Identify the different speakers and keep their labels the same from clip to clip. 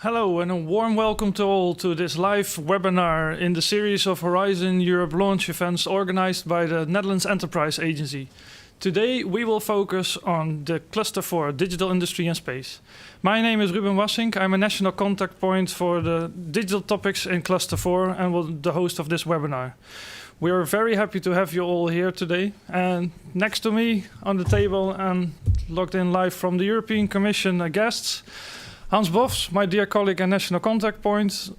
Speaker 1: Hello and a warm welcome to all to this live webinar in the series of Horizon Europe launch events organized by the Netherlands Enterprise Agency. Today we will focus on the Cluster 4, Digital Industry and Space. My name is Ruben Wassink. I'm a national contact point for the digital topics in Cluster 4 and will the host of this webinar. We are very happy to have you all here today. And next to me on the table and logged in live from the European Commission guests, Hans Bos, my dear colleague and national contact point,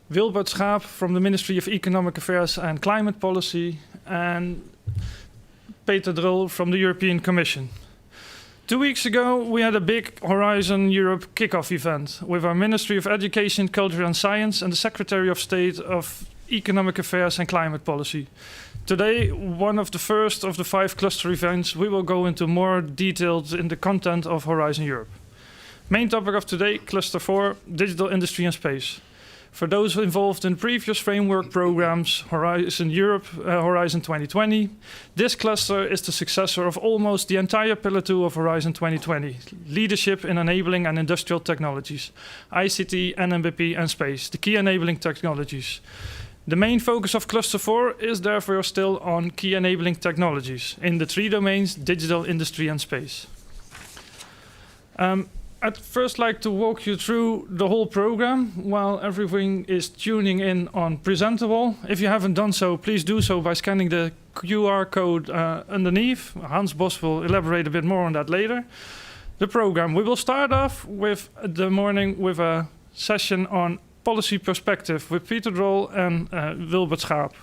Speaker 1: Wilbert Schaap from the Ministry of Economic Affairs and Climate Policy, and Peter Drul from the European Commission. 2 weeks ago, we had a big Horizon Europe kickoff event with our Ministry of Education, Culture and Science and the Secretary of State of Economic Affairs and Climate Policy. Today, one of the first of the 5 cluster events, we will go into more details in the content of Horizon Europe. Main topic of today, Cluster 4, Digital Industry and Space. For those involved in previous framework programs, Horizon Europe, Horizon 2020, this cluster is the successor of almost the entire Pillar 2 of Horizon 2020, Leadership in Enabling and Industrial Technologies, ICT, NMBP and Space, the key enabling technologies. The main focus of Cluster 4 is therefore still on key enabling technologies in the 3 domains, digital, industry and space. I'd first like to walk you through the whole program while everything is tuning in on Presentable. If you haven't done so, please do so by scanning the QR code underneath. Hans Bos will elaborate a bit more on that later. The program, we will start off with the morning with a session on policy perspective with Peter Drol and Wilbert Schaap.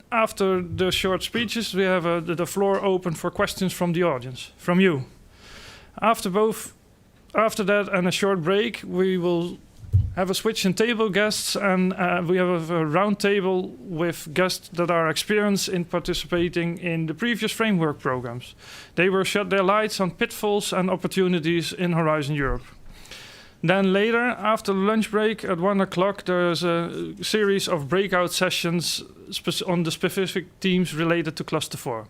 Speaker 1: After the short speeches, we have the floor open for questions from the audience, from you. After that and a short break, we will have a switch in table guests, and we have a round table with guests that are experienced in participating in the previous framework programs. They will shed their lights on pitfalls and opportunities in Horizon Europe. Then later, after the lunch break at 1 o'clock, there's a series of breakout sessions on the specific themes related to Cluster 4.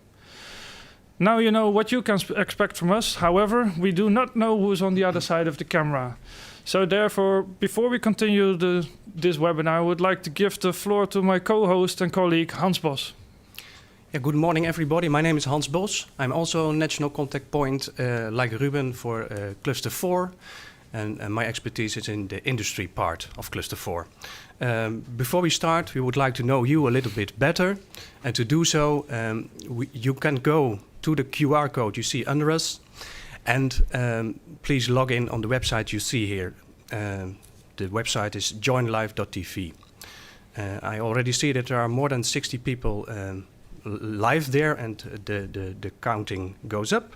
Speaker 1: Now you know what you can expect from us. However, we do not know who's on the other side of the camera. So therefore, before we continue this webinar, I would like to give the floor to my co-host and colleague, Hans Bos.
Speaker 2: Yeah, good morning, everybody. My name is Hans Bos. I'm also a national contact point, like Ruben, for Cluster 4. And my expertise is in the industry part of Cluster 4. Before we start, we would like to know you a little bit better. And to do so, you can go to the QR code you see under us, and please log in on the website you see here. The website is joinlive.tv. I already see that there are more than 60 people live there, and the counting goes up.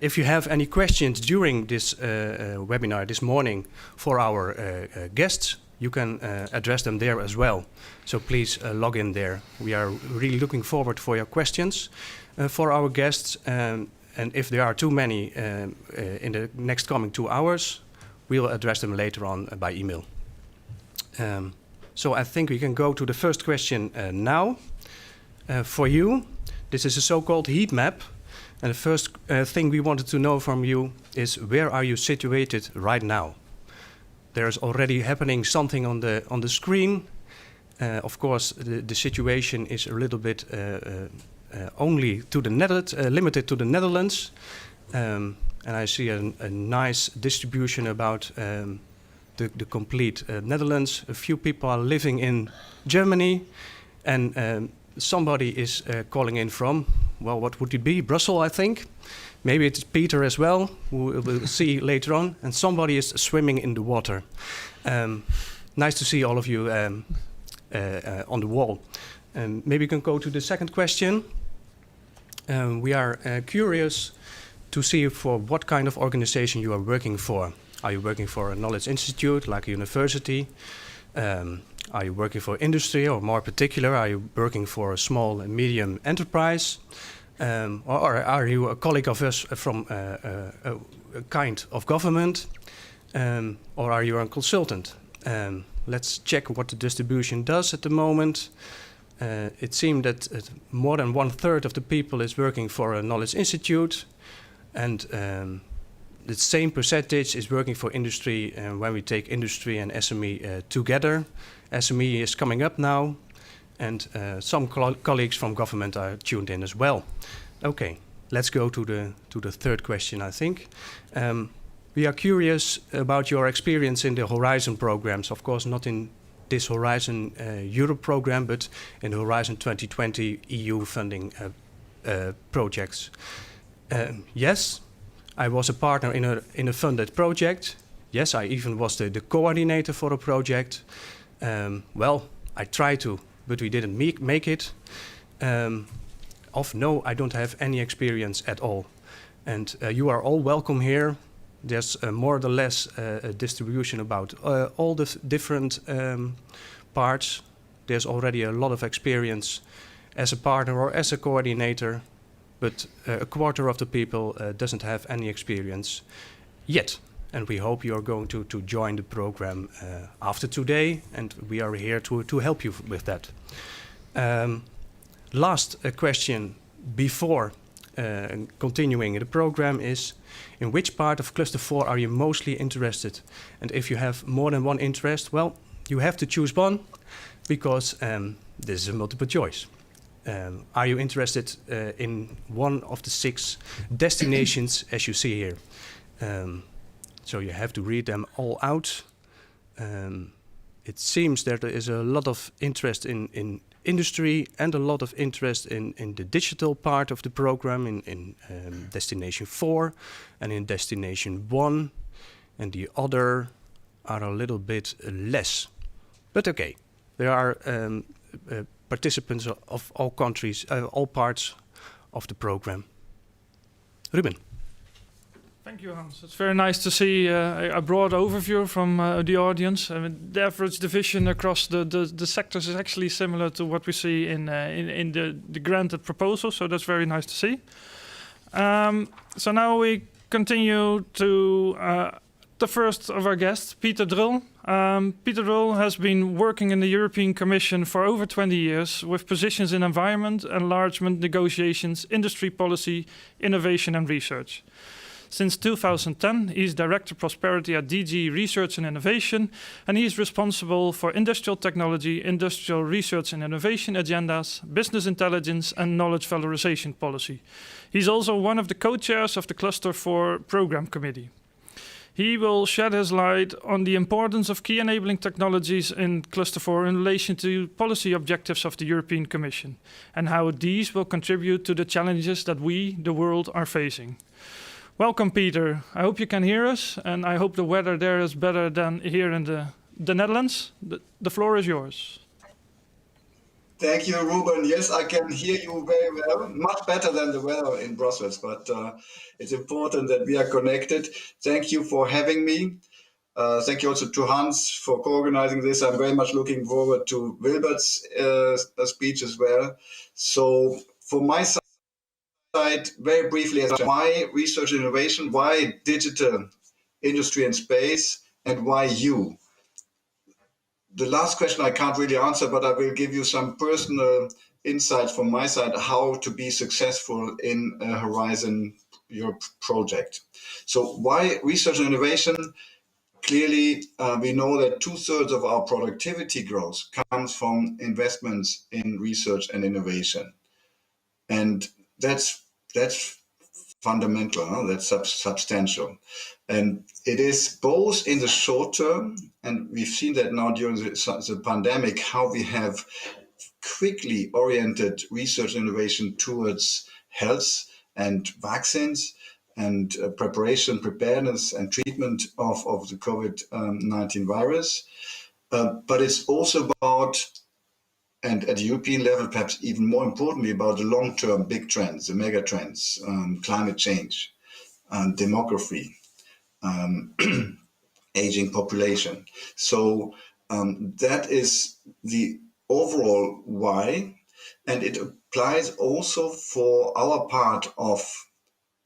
Speaker 2: If you have any questions during this webinar this morning for our guests, you can address them there as well. So please log in there. We are really looking forward for your questions for our guests. And if there are too many in the next coming 2 hours, we will address them later on by email. So I think we can go to the first question now. For you, this is a so-called heat map. And the first thing we wanted to know from you is, where are you situated right now? There's already happening something on the screen. Of course, the situation is a little bit only to the limited to the Netherlands. And I see a nice distribution about the complete Netherlands. A few people are living in Germany, and somebody is calling in from, well, what would it be? Brussels, I think. Maybe it's Peter as well, who we'll see later on. And somebody is swimming in the water. Nice to see all of you on the wall. Maybe you can go to the second question. We are curious to see for what kind of organization you are working for. Are you working for a knowledge institute, like a university? Are you working for industry, or more particular, are you working for a small and medium enterprise? Or are you a colleague of us from a kind of government? Or are you a consultant? Let's check what the distribution does at the moment. It seemed that more than 1/3 of the people is working for a knowledge institute, and the same percentage is working for industry, and when we take industry and SME together, SME is coming up now, and some colleagues from government are tuned in as well. Okay, let's go to the third question, I think. We are curious about your experience in the Horizon programs, of course not in this Horizon Europe program, but in the Horizon 2020 EU funding projects. Yes, I was a partner in a funded project. Yes, I even was the coordinator for a project. Well, I tried to, but we didn't make it. No, I don't have any experience at all. And you are all welcome here. There's more or less a distribution about all the different parts. There's already a lot of experience as a partner or as a coordinator, but a quarter of the people doesn't have any experience yet. And we hope you're going to join the program after today, and we are here to help you with that. Last question before continuing the program is, in which part of Cluster 4 are you mostly interested? And if you have more than one interest, well, you have to choose one, because this is a multiple choice. Are you interested in one of the 6 destinations as you see here? So you have to read them all out. It seems that there is a lot of interest in industry and a lot of interest in the digital part of the program in Destination 4 and in Destination 1, and the other are a little bit less. But okay, there are participants of all countries, all parts of the program. Ruben.
Speaker 1: Thank you, Hans. It's very nice to see a broad overview from the audience. I mean, the average division across the sectors is actually similar to what we see in the granted proposal, so that's very nice to see. So now we continue to the first of our guests, Pieter Drull. Pieter Drull has been working in the European Commission for over 20 years with positions in environment, enlargement, negotiations, industry policy, innovation and research. Since 2010, he's Director Prosperity at DG Research and Innovation, and he's responsible for industrial technology, industrial research and innovation agendas, business intelligence, and knowledge valorization policy. He's also one of the co-chairs of the Cluster 4 Program Committee. He will shed his light on the importance of key enabling technologies in Cluster 4 in relation to policy objectives of the European Commission, and how these will contribute to the challenges that we, the world, are facing. Welcome, Peter. I hope you can hear us, and I hope the weather there is better than here in the Netherlands. The floor is yours.
Speaker 3: Thank you, Ruben. Yes, I can hear you very well, much better than the weather in Brussels, but it's important that we are connected. Thank you for having me. Thank you also to Hans for co-organizing this. I'm very much looking forward to Wilbert's speech as well. So for my side, very briefly, as why research and innovation, why digital industry and space, and why you? The last question I can't really answer, but I will give you some personal insights from my side, how to be successful in a Horizon Europe project. So why research and innovation? Clearly, we know that 2/3 of our productivity growth comes from investments in research and innovation. And that's fundamental, huh? That's substantial. And it is both in the short term, and we've seen that now during the pandemic, how we have quickly oriented research and innovation towards health and vaccines and preparedness and treatment of the COVID-19 virus. But it's also about, and at the European level, perhaps even more importantly, about the long-term big trends, the mega trends, climate change, demography, aging population. So that is the overall why, and it applies also for our part of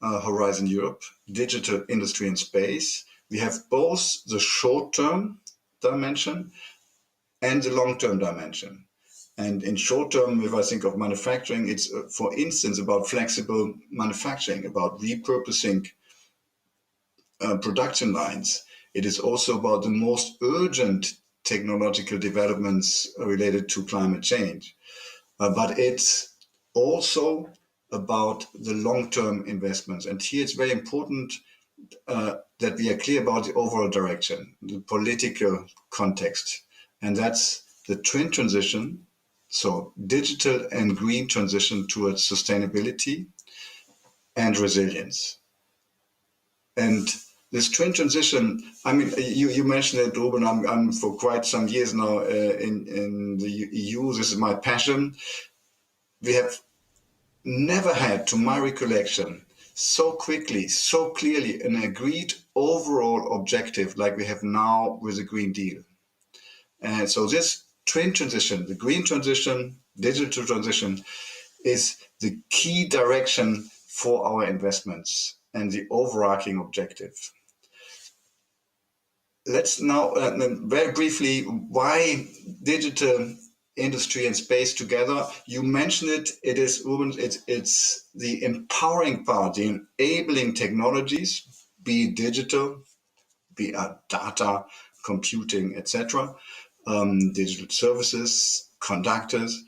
Speaker 3: Horizon Europe, digital industry and space. We have both the short-term dimension and the long-term dimension. And in short term, if I think of manufacturing, it's, for instance, about flexible manufacturing, about repurposing production lines. It is also about the most urgent technological developments related to climate change. But it's also about the long-term investments. And here it's very important that we are clear about the overall direction, the political context. And that's the twin transition, so digital and green transition towards sustainability and resilience. And this twin transition, I mean, you mentioned it, Ruben. I'm for quite some years now in the EU. This is my passion. We have never had, to my recollection, so quickly, so clearly an agreed overall objective like we have now with the Green Deal. And so this twin transition, the green transition, digital transition, is the key direction for our investments and the overarching objective. Let's now very briefly, why digital industry and space together? You mentioned it. It is, Ruben, it's the empowering part, the enabling technologies, be it digital, be it data, computing, etc., digital services, conductors,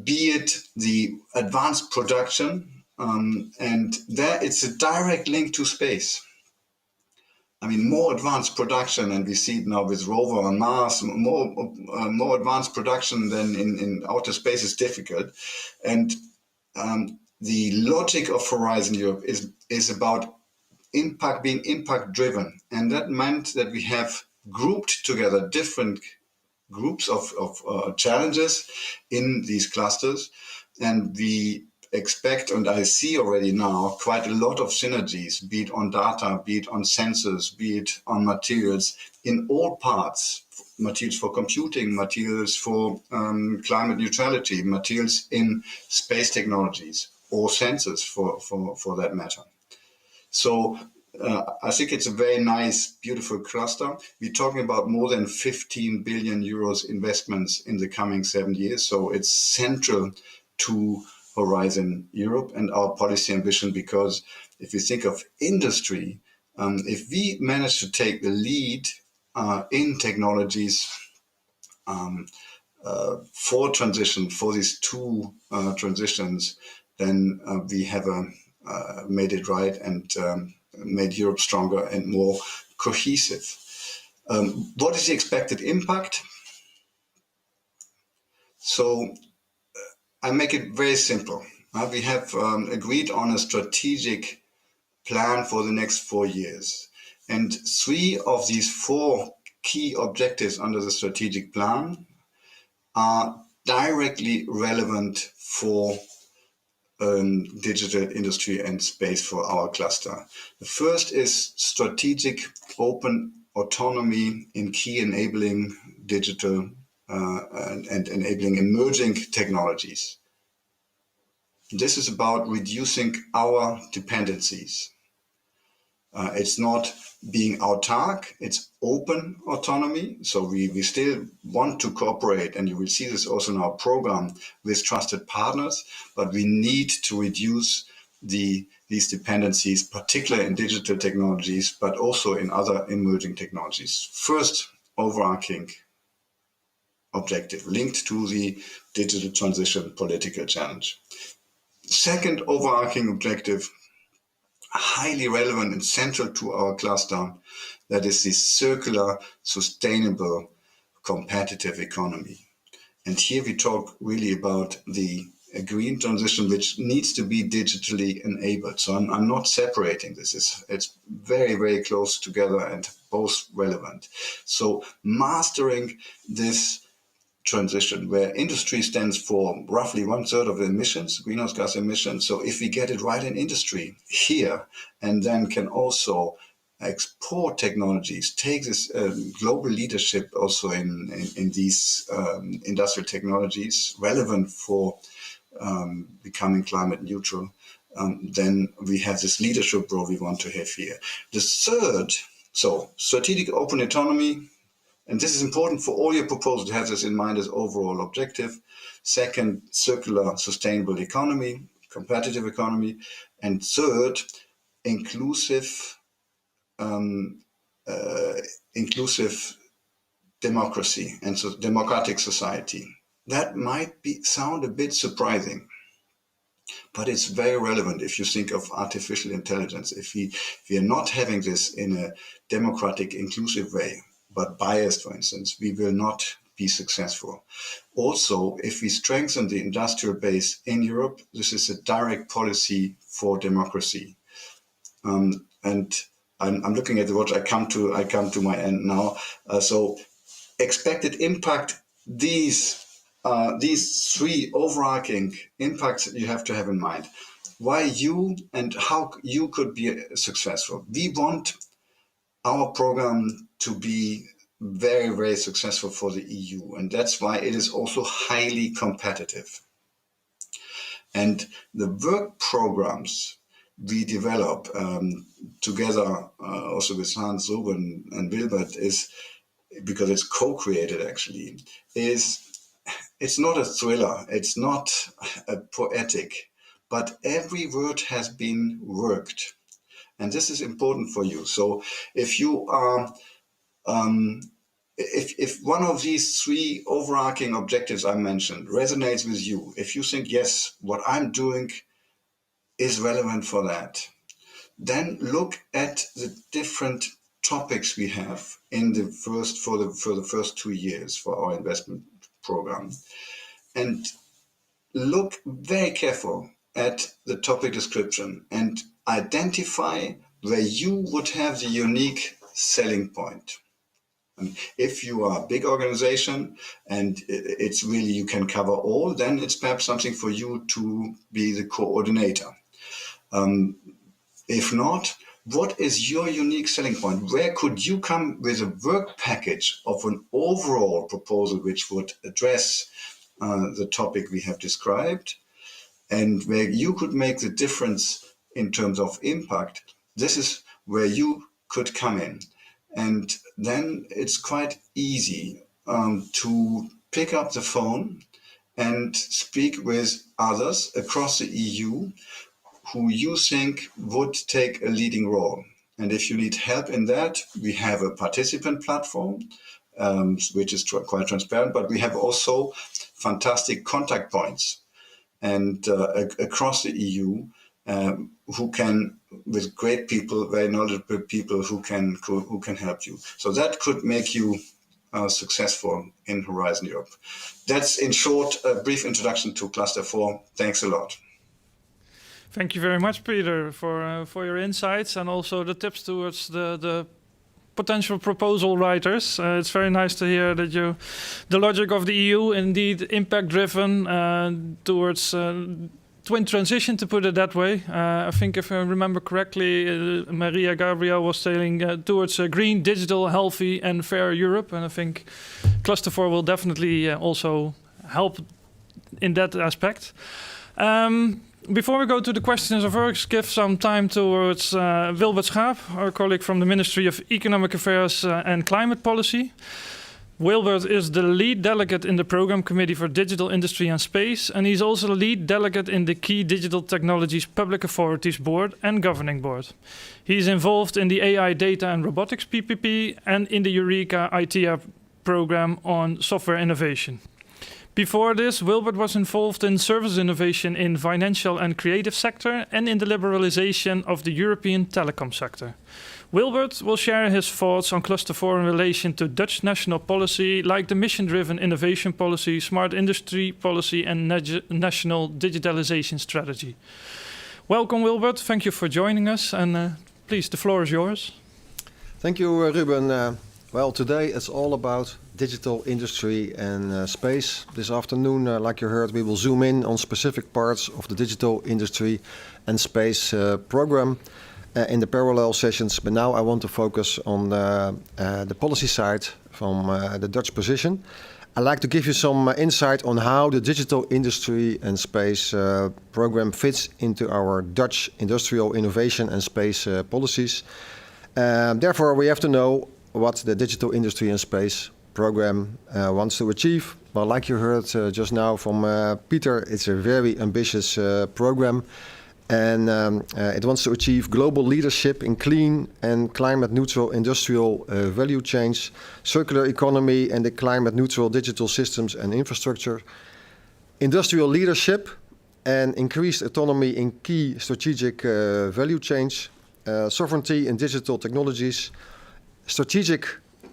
Speaker 3: be it the advanced production, and there it's a direct link to space. I mean, more advanced production, and we see it now with rover on Mars, more advanced production than in outer space is difficult. And the logic of Horizon Europe is about impact, being impact driven. And that meant that we have grouped together different groups of challenges in these clusters. And we expect, and I see already now, quite a lot of synergies, be it on data, be it on sensors, be it on materials, in all parts, materials for computing, materials for climate neutrality, materials in space technologies, or sensors for that matter. So I think it's a very nice, beautiful cluster. We're talking about more than 15 billion euros investments in the coming 7 years. So it's central to Horizon Europe and our policy ambition, because if you think of industry, if we manage to take the lead in technologies for transition, for these two transitions, then we have made it right and made Europe stronger and more cohesive. What is the expected impact? So I make it very simple. We have agreed on a strategic plan for the next 4 years. And 3 of these 4 key objectives under the strategic plan are directly relevant for digital industry and space for our cluster. The first is strategic open autonomy in key enabling digital and enabling emerging technologies. This is about reducing our dependencies. It's not being autark, it's open autonomy. So we still want to cooperate, and you will see this also in our program, with trusted partners, but we need to reduce these dependencies, particularly in digital technologies, but also in other emerging technologies. First, overarching objective linked to the digital transition political challenge. Second overarching objective, highly relevant and central to our cluster, that is the circular, sustainable, competitive economy. And here we talk really about the green transition, which needs to be digitally enabled. So I'm not separating this. It's very, very close together and both relevant. So mastering this transition, where industry stands for roughly 1/3 of the emissions, greenhouse gas emissions. So if we get it right in industry here, and then can also export technologies, take this global leadership also in these industrial technologies relevant for becoming climate neutral, then we have this leadership role we want to have here. The third, so strategic open autonomy, and this is important for all your proposals to have this in mind as overall objective. Second, circular, sustainable economy, competitive economy. And third, inclusive inclusive democracy and so democratic society. That might sound a bit surprising, but it's very relevant if you think of artificial intelligence. If we are not having this in a democratic, inclusive way, but biased, for instance, we will not be successful. Also, if we strengthen the industrial base in Europe, this is a direct policy for democracy. And I'm looking at the watch. I come to my end now. So, expected impact. These three overarching impacts you have to have in mind. Why you and how you could be successful. We want our program to be very, very successful for the EU, and that's why it is also highly competitive. And the work programs we develop together, also with Hans, Ruben, and Wilbert, is because it's co-created. Actually, it's not a thriller. It's not a poetic, but every word has been worked, and this is important for you. So if you are if one of these three overarching objectives I mentioned resonates with you, if you think, yes, what I'm doing is relevant for that, then look at the different topics we have in the for the first 2 years for our investment program, and look very careful at the topic description and identify where you would have the unique selling point. If you are a big organization and it's really you can cover all, then it's perhaps something for you to be the coordinator. If not, what is your unique selling point? Where could you come with a work package of an overall proposal which would address the topic we have described, and where you could make the difference in terms of impact? This is where you could come in. And then it's quite easy to pick up the phone and speak with others across the EU who you think would take a leading role. And if you need help in that, we have a participant platform, which is quite transparent, but we have also fantastic contact points and across the EU who can, with great people, very knowledgeable people who can help you. So that could make you successful in Horizon Europe. That's, in short, a brief introduction to Cluster 4. Thanks a lot.
Speaker 1: Thank you very much, Peter, for your insights and also the tips towards the potential proposal writers. It's very nice to hear that the logic of the EU, indeed impact-driven towards twin transition, to put it that way. I think if I remember correctly, Maria Gabriel was saying towards a green, digital, healthy and fair Europe. And I think Cluster 4 will definitely also help in that aspect. Before we go to the questions, I'll first give some time towards Wilbert Schaap, our colleague from the Ministry of Economic Affairs and Climate Policy. Wilbert is the lead delegate in the Program Committee for Digital Industry and Space, and he's also the lead delegate in the Key Digital Technologies Public Authorities Board and Governing Board. He's involved in the AI Data and Robotics PPP and in the Eureka ITEA program on software innovation. Before this, Wilbert was involved in service innovation in financial and creative sector and in the liberalization of the European telecom sector. Wilbert will share his thoughts on Cluster 4 in relation to Dutch national policy, like the mission-driven innovation policy, smart industry policy, and national digitalization strategy. Welcome, Wilbert. Thank you for joining us. And please, the floor is yours.
Speaker 4: Thank you, Ruben. Well, today it's all about digital industry and space. This afternoon, like you heard, we will zoom in on specific parts of the digital industry and space program in the parallel sessions. But now I want to focus on the policy side from the Dutch position. I'd like to give you some insight on how the digital industry and space program fits into our Dutch industrial innovation and space policies. Therefore, we have to know what the digital industry and space program wants to achieve. Well, like you heard just now from Peter, it's a very ambitious program. And it wants to achieve global leadership in clean and climate-neutral industrial value chains, circular economy, and the climate-neutral digital systems and infrastructure, industrial leadership, and increased autonomy in key strategic value chains, sovereignty in digital technologies, strategic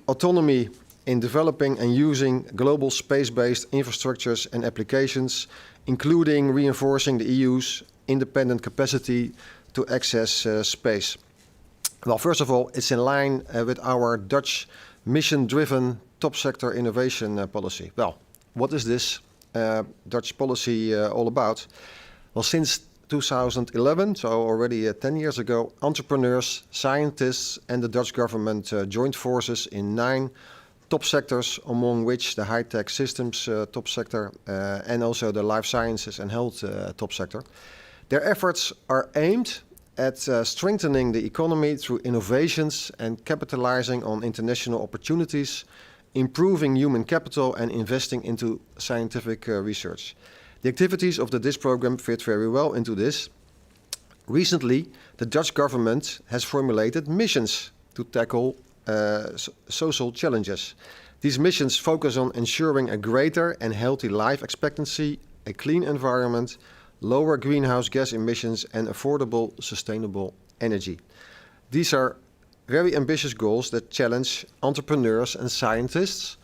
Speaker 4: autonomy in developing and using global space-based infrastructures and applications, including reinforcing the EU's independent capacity to access space. Well, first of all, it's in line with our Dutch mission-driven top sector innovation policy. Well, what is this Dutch policy all about? Well, since 2011, so already 10 years ago, entrepreneurs, scientists, and the Dutch government joined forces in 9 top sectors, among which the high-tech systems top sector and also the life sciences and health top sector. Their efforts are aimed at strengthening the economy through innovations and capitalizing on international opportunities, improving human capital, and investing into scientific research. The activities of the DIS program fit very well into this. Recently, the Dutch government has formulated missions to tackle social challenges. These missions focus on ensuring a greater and healthy life expectancy, a clean environment, lower greenhouse gas emissions, and affordable, sustainable energy. These are very ambitious goals that challenge entrepreneurs and scientists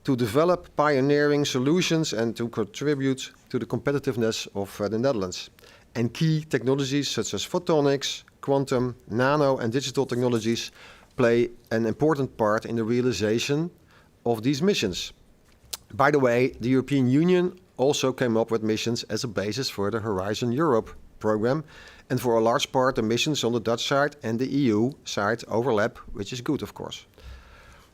Speaker 4: to develop pioneering solutions and to contribute to the competitiveness of the Netherlands. And key technologies such as photonics, quantum, nano, and digital technologies play an important part in the realization of these missions. By the way, the European Union also came up with missions as a basis for the Horizon Europe program, and for a large part the missions on the Dutch side and the EU side overlap, which is good, of course.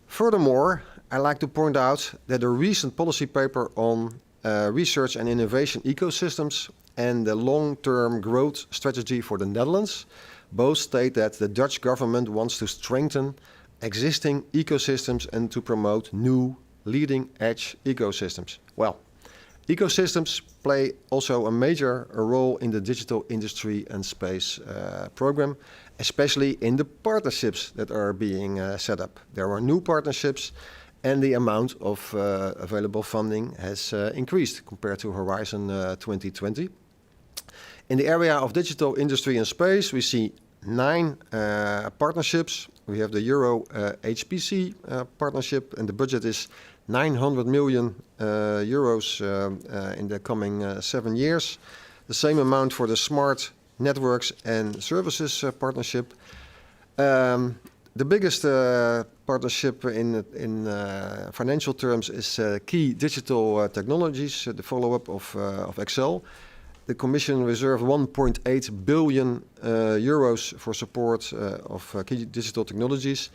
Speaker 4: Furthermore, I like to point out that a recent policy paper on research and innovation ecosystems and the long-term growth strategy for the Netherlands both state that the Dutch government wants to strengthen existing ecosystems and to promote new leading-edge ecosystems. Well, ecosystems play also a major role in the digital industry and space program, especially in the partnerships that are being set up. There are new partnerships, and the amount of available funding has increased compared to Horizon 2020. In the area of digital industry and space, we see 9 partnerships. We have the Euro HPC partnership, and the budget is 900 million euros in the coming 7 years. The same amount for the Smart Networks and Services partnership. The biggest partnership in financial terms is Key Digital Technologies, the follow-up of Excel. The Commission reserved 1.8 billion euros for support of key digital technologies,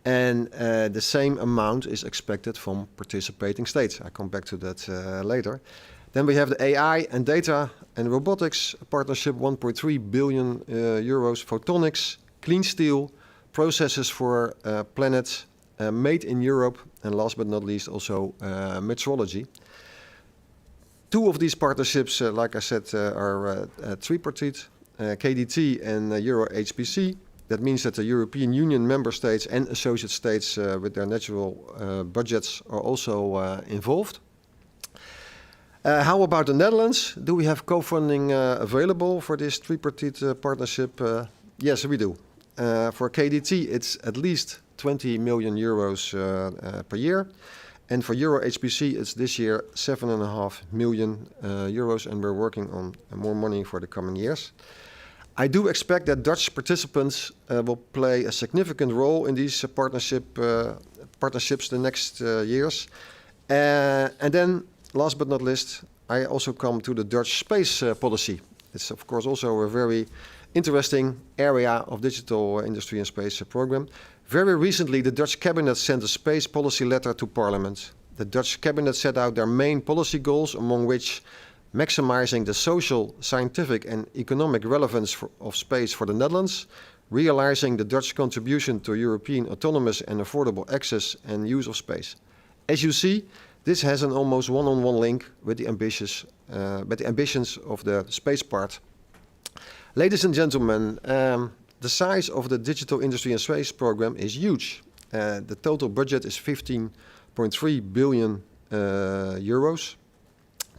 Speaker 4: and the same amount is expected from participating states. I come back to that later. Then we have the AI and data and robotics partnership, 1.3 billion euros, photonics, clean steel, processes for planet, made in Europe, and last but not least also metrology. 2 of these partnerships, like I said, are tripartite, KDT and Euro HPC. That means that the European Union member states and associate states with their national budgets are also involved. How about the Netherlands? Do we have co-funding available for this tripartite partnership? Yes, we do. For KDT, it's at least 20 million euros per year. And for Euro HPC, it's this year 7.5 million euros, and we're working on more money for the coming years. I do expect that Dutch participants will play a significant role in these partnerships the next years. And then, last but not least, I also come to the Dutch space policy. It's of course also a very interesting area of digital industry and space program. Very recently, the Dutch cabinet sent a space policy letter to Parliament. The Dutch cabinet set out their main policy goals, among which maximizing the social, scientific and economic relevance of space for the Netherlands, realizing the Dutch contribution to European autonomous and affordable access and use of space. As you see, this has an almost one-on-one link with the ambitions of the space part. Ladies and gentlemen, the size of the Digital Industry and Space program is huge. The total budget is 15.3 billion euros.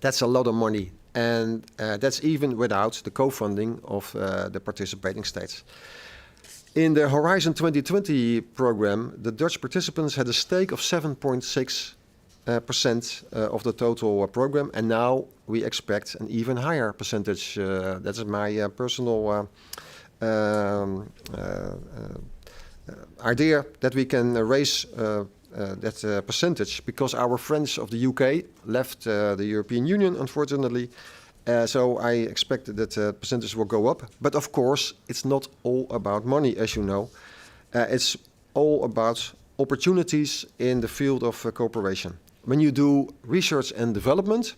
Speaker 4: That's a lot of money, and that's even without the co-funding of the participating states. In the Horizon 2020 program, the Dutch participants had a stake of 7.6% of the total program, and now we expect an even higher percentage. That's my personal idea that we can raise that percentage, because our friends of the UK left the European Union, unfortunately. So I expect that percentage will go up. But of course, it's not all about money, as you know. It's all about opportunities in the field of cooperation. When you do research and development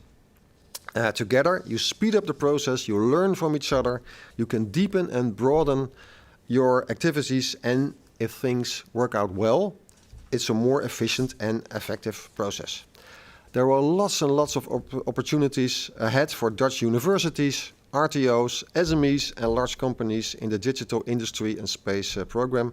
Speaker 4: together, you speed up the process, you learn from each other, you can deepen and broaden your activities, and if things work out well, it's a more efficient and effective process. There are lots and lots of opportunities ahead for Dutch universities, RTOs, SMEs and large companies in the Digital Industry and Space program.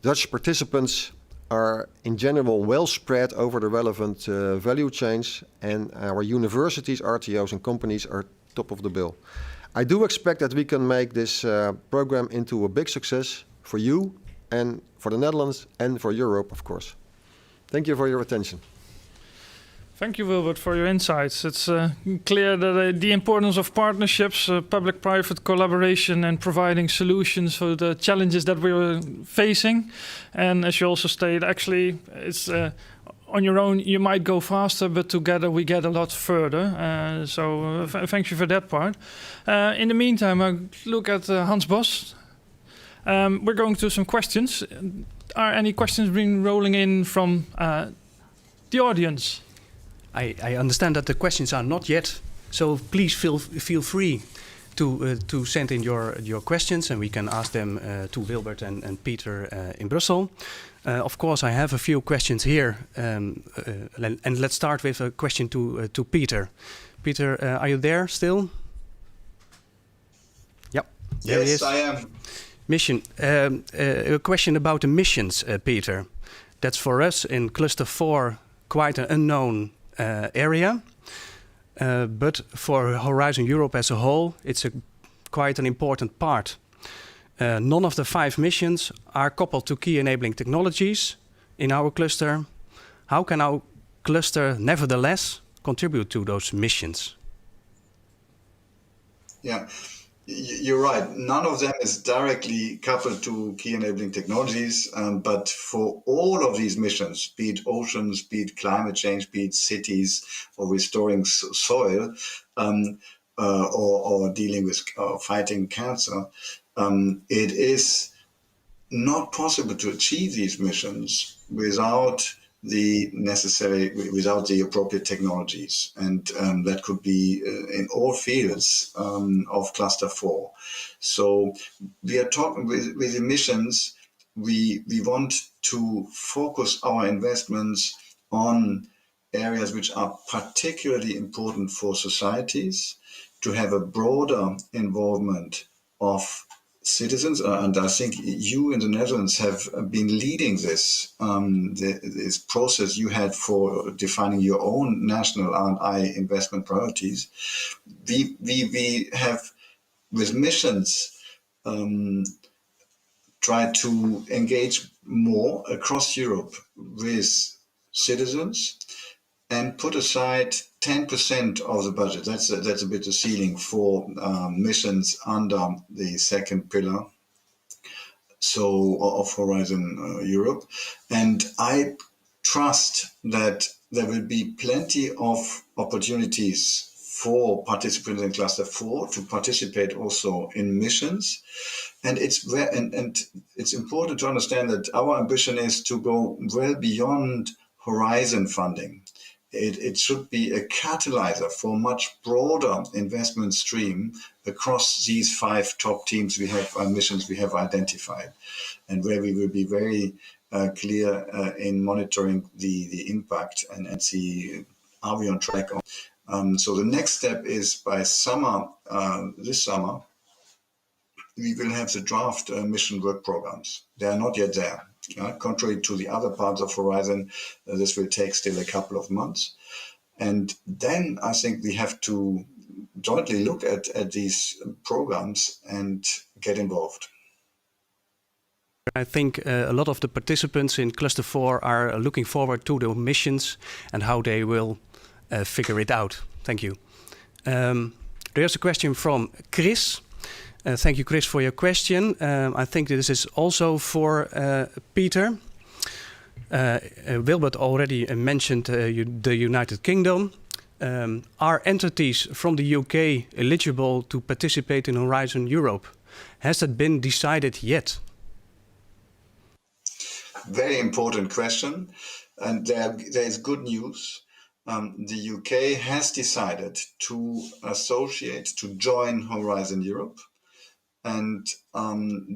Speaker 4: Dutch participants are in general well spread over the relevant value chains, and our universities, RTOs and companies are top of the bill. I do expect that we can make this program into a big success for you and for the Netherlands and for Europe, of course. Thank you for your attention.
Speaker 1: Thank you, Wilbert, for your insights. It's clear that the importance of partnerships, public-private collaboration, and providing solutions for the challenges that we're facing. And as you also stated, actually, it's on your own you might go faster, but together we get a lot further. Thank you for that part. In the meantime, I look at Hans Bos. We're going to some questions. Are any questions being rolling in from the audience?
Speaker 2: I understand that the questions are not yet, so please feel free to send in your questions, and we can ask them to Wilbert and Peter in Brussels. Of course, I have a few questions here, and let's start with a question to Peter. Peter, are you there still? Yep. There he is.
Speaker 3: Yes, I am.
Speaker 2: Mission. A question about the missions, Peter. That's for us in Cluster 4 quite an unknown area, but for Horizon Europe as a whole, it's quite an important part. None of the 5 missions are coupled to key enabling technologies in our cluster. How can our cluster nevertheless contribute to those missions?
Speaker 3: Yeah. You're right. None of them is directly coupled to key enabling technologies, but for all of these missions, be it oceans, be it climate change, be it cities, or restoring soil, or dealing with fighting cancer, it is not possible to achieve these missions without the appropriate technologies, and that could be in all fields of Cluster 4. So we are talking with emissions. We want to focus our investments on areas which are particularly important for societies, to have a broader involvement of citizens, and I think you in the Netherlands have been leading this this process you had for defining your own national R&I investment priorities. We have, with missions, tried to engage more across Europe with citizens and put aside 10% of the budget. That's a bit the ceiling for missions under the second pillar, so of Horizon Europe. And I trust that there will be plenty of opportunities for participants in Cluster 4 to participate also in missions. And it's important to understand that our ambition is to go well beyond Horizon funding. It should be a catalyzer for a much broader investment stream across these 5 top teams we have, missions we have identified, and where we will be very clear in monitoring the impact and see, are we on track? So the next step is by summer, this summer, we will have the draft mission work programs. They are not yet there. Contrary to the other parts of Horizon, this will take still a couple of months. And then I think we have to jointly look at these programs and get involved.
Speaker 2: I think a lot of the participants in Cluster 4 are looking forward to the missions and how they will figure it out. Thank you. There's a question from Chris. Thank you, Chris, for your question. I think this is also for Peter. Wilbert already mentioned the United Kingdom. Are entities from the UK eligible to participate in Horizon Europe? Has that been decided yet?
Speaker 3: Very important question. And there is good news. The UK has decided to associate, to join Horizon Europe. And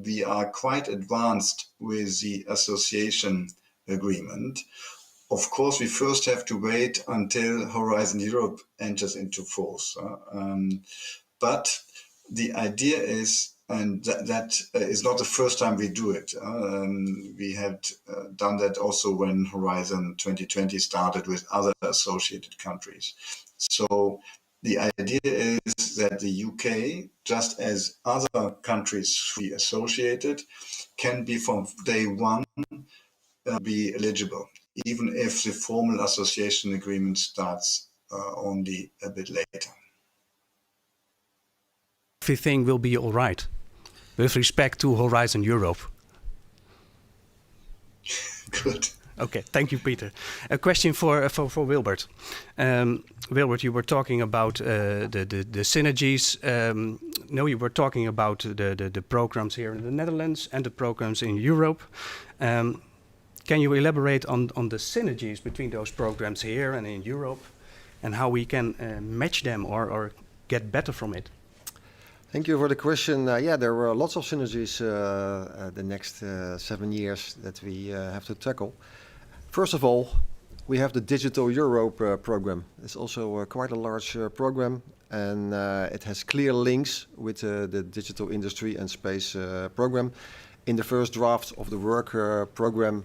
Speaker 3: we are quite advanced with the association agreement. Of course, we first have to wait until Horizon Europe enters into force. But the idea is, and that is not the first time we do it. We had done that also when Horizon 2020 started with other associated countries. So the idea is that the UK, just as other countries we associated, can be from day one be eligible, even if the formal association agreement starts only a bit later.
Speaker 2: Everything will be all right with respect to Horizon Europe.
Speaker 3: Good.
Speaker 2: Okay, thank you, Peter. A question for Wilbert. Wilbert, you were talking about the synergies. No, you were talking about the programs here in the Netherlands and the programs in Europe. Can you elaborate on the synergies between those programs here and in Europe, and how we can match them or get better from it?
Speaker 4: Thank you for the question. Yeah, there were lots of synergies the next 7 years that we have to tackle. First of all, we have the Digital Europe program. It's also quite a large program, and it has clear links with the digital industry and space program. In the first draft of the work program,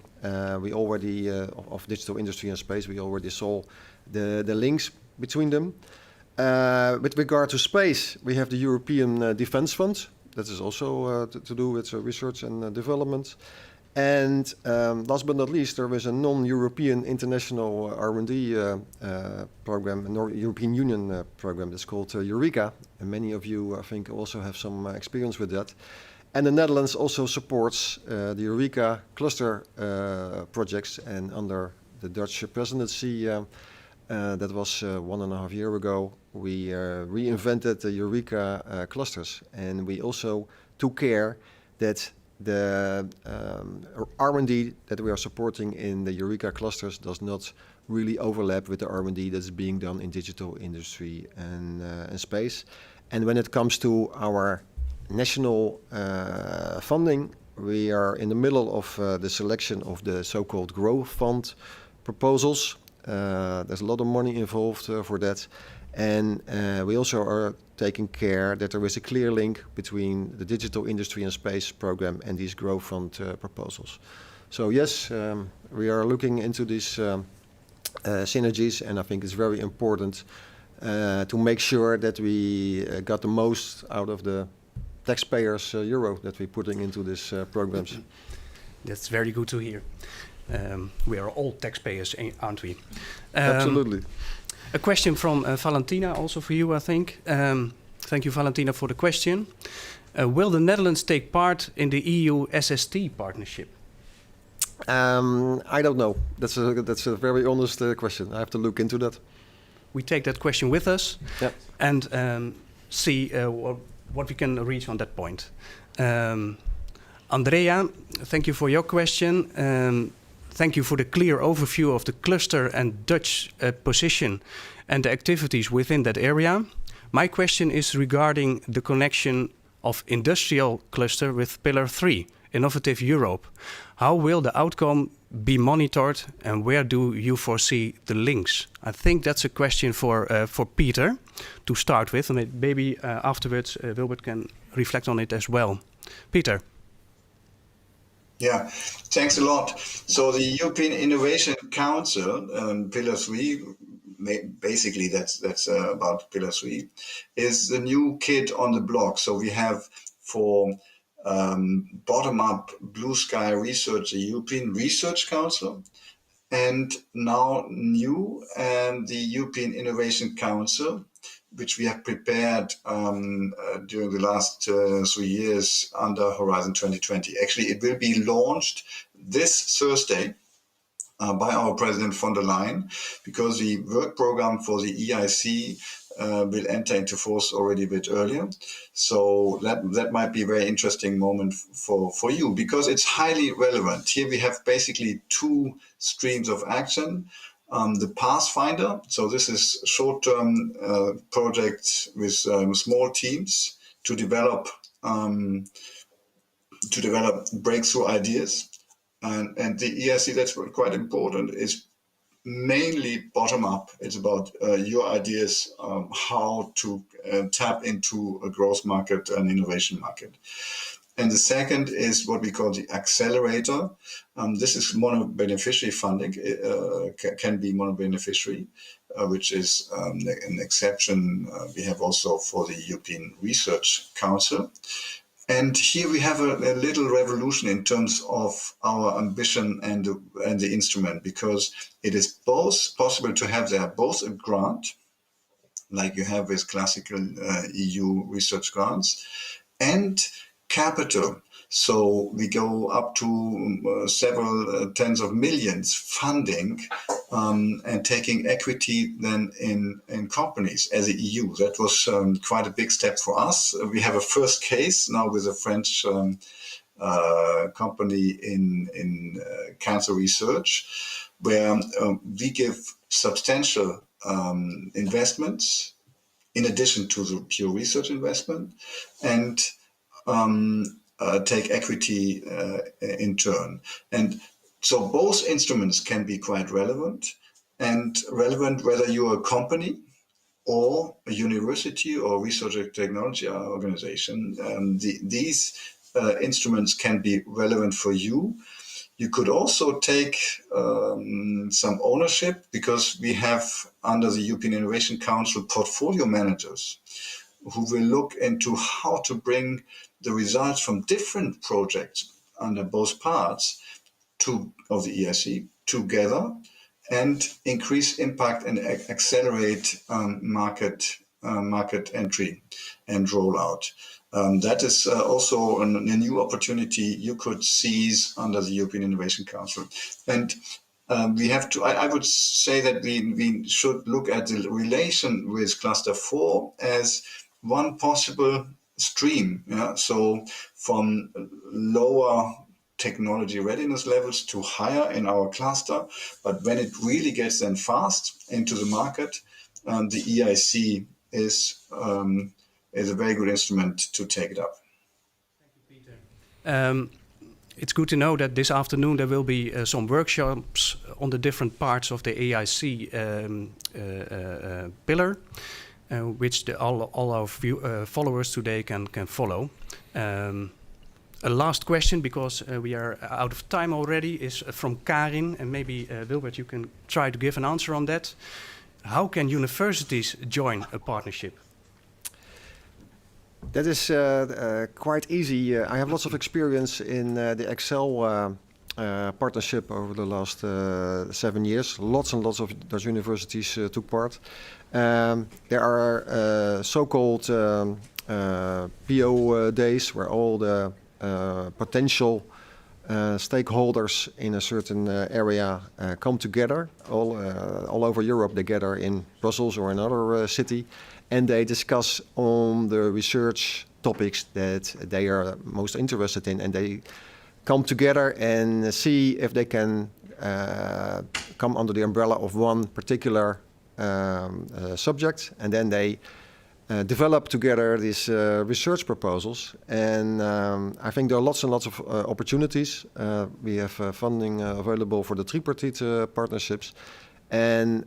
Speaker 4: we already of digital industry and space, we already saw the links between them. With regard to space, we have the European Defence Fund. That is also to do with research and development. And last but not least, there is a non-European international R&D program, a European Union program that's called Eureka. And many of you, I think, also have some experience with that. And the Netherlands also supports the Eureka cluster projects. And under the Dutch presidency, that was 1.5 years ago, we reinvented the Eureka clusters. And we also took care that the R&D that we are supporting in the Eureka clusters does not really overlap with the R&D that's being done in digital industry and space. And when it comes to our national funding, we are in the middle of the selection of the so-called Growth Fund proposals. There's a lot of money involved for that. And we also are taking care that there is a clear link between the digital industry and space program and these Growth Fund proposals. So yes, we are looking into these synergies, and I think it's very important to make sure that we got the most out of the taxpayers' euro that we're putting into these programs.
Speaker 2: That's very good to hear. We are all taxpayers, aren't we?
Speaker 4: Absolutely.
Speaker 2: A question from Valentina, also for you, I think. Thank you, Valentina, for the question. Will the Netherlands take part in the EU SST partnership?
Speaker 4: I don't know. That's a very honest question. I have to look into that.
Speaker 2: We take that question with us,
Speaker 4: yep,
Speaker 2: and see what we can reach on that point. Andrea, thank you for your question. Thank you for the clear overview of the cluster and Dutch position and the activities within that area. My question is regarding the connection of industrial cluster with Pillar 3, Innovative Europe. How will the outcome be monitored, and where do you foresee the links? I think that's a question for Peter to start with, and maybe afterwards Wilbert can reflect on it as well. Peter.
Speaker 3: Yeah, thanks a lot. So the European Innovation Council, Pillar 3, basically that's about Pillar 3, is the new kid on the block. So we have for bottom-up blue sky research, the European Research Council, and now new the European Innovation Council, which we have prepared during the last 3 years under Horizon 2020. Actually, it will be launched this Thursday by our President von der Leyen, because the work program for the EIC will enter into force already a bit earlier. So that might be a very interesting moment for you, because it's highly relevant. Here we have basically two streams of action. The Pathfinder, so this is short-term projects with small teams to develop breakthrough ideas, and the EIC, that's quite important, is mainly bottom-up. It's about your ideas, how to tap into a growth market and innovation market. And the second is what we call the accelerator. This is mono-beneficiary funding, can be mono-beneficiary, which is an exception we have also for the European Research Council. And here we have a little revolution in terms of our ambition and the instrument, because it is both possible to have there both a grant, like you have with classical EU research grants, and capital. So we go up to several tens of millions funding and taking equity then in companies as the EU. That was quite a big step for us. We have a first case now with a French company in cancer research, where we give substantial investments in addition to the pure research investment, and take equity in turn. And so both instruments can be quite relevant, and relevant whether you're a company or a university or research and technology organization. These instruments can be relevant for you. You could also take some ownership, because we have under the European Innovation Council portfolio managers who will look into how to bring the results from different projects under both parts of the EIC together and increase impact and accelerate market entry and rollout. That is also a new opportunity you could seize under the European Innovation Council. And we have to, I would say that we should look at the relation with Cluster 4 as one possible stream. Yeah? So from lower technology readiness levels to higher in our cluster, but when it really gets then fast into the market, the EIC is a very good instrument to take it up.
Speaker 2: Thank you, Peter. It's good to know that this afternoon there will be some workshops on the different parts of the EIC pillar, which all our followers today can follow. A last question, because we are out of time already, is from Karin, and maybe Wilbert, you can try to give an answer on that. How can universities join a partnership?
Speaker 4: That is quite easy. I have lots of experience in the Excel partnership over the last 7 years. Lots and lots of those universities took part. There are so-called PO days, where all the potential stakeholders in a certain area come together. All over Europe, they gather in Brussels or another city, and they discuss on the research topics that they are most interested in, and they come together and see if they can come under the umbrella of one particular subject, and then they develop together these research proposals. And I think there are lots and lots of opportunities. We have funding available for the tripartite partnerships, and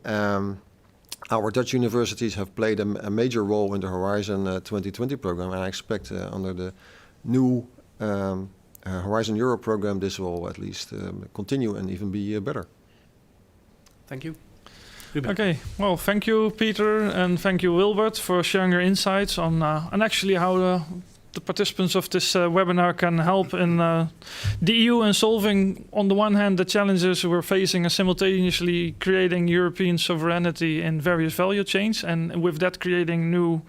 Speaker 4: Our Dutch universities have played a major role in the Horizon 2020 program, and I expect under the new Horizon Europe program, this will at least continue and even be better.
Speaker 2: Thank you.
Speaker 1: Okay, well, thank you, Peter, and thank you, Wilbert, for sharing your insights on and actually how the participants of this webinar can help in the EU in solving, on the one hand, the challenges we're facing and simultaneously creating European sovereignty in various value chains, and with that creating new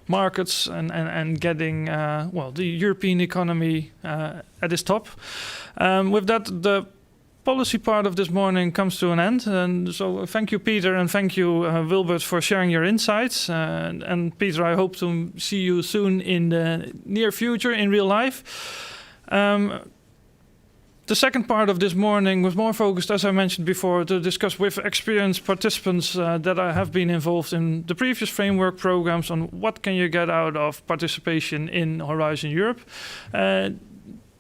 Speaker 1: markets and getting, the European economy at its top. With that, the policy part of this morning comes to an end, and so thank you, Peter, and thank you, Wilbert, for sharing your insights. And Peter, I hope to see you soon in the near future in real life. The second part of this morning was more focused, as I mentioned before, to discuss with experienced participants that I have been involved in the previous framework programs on what can you get out of participation in Horizon Europe.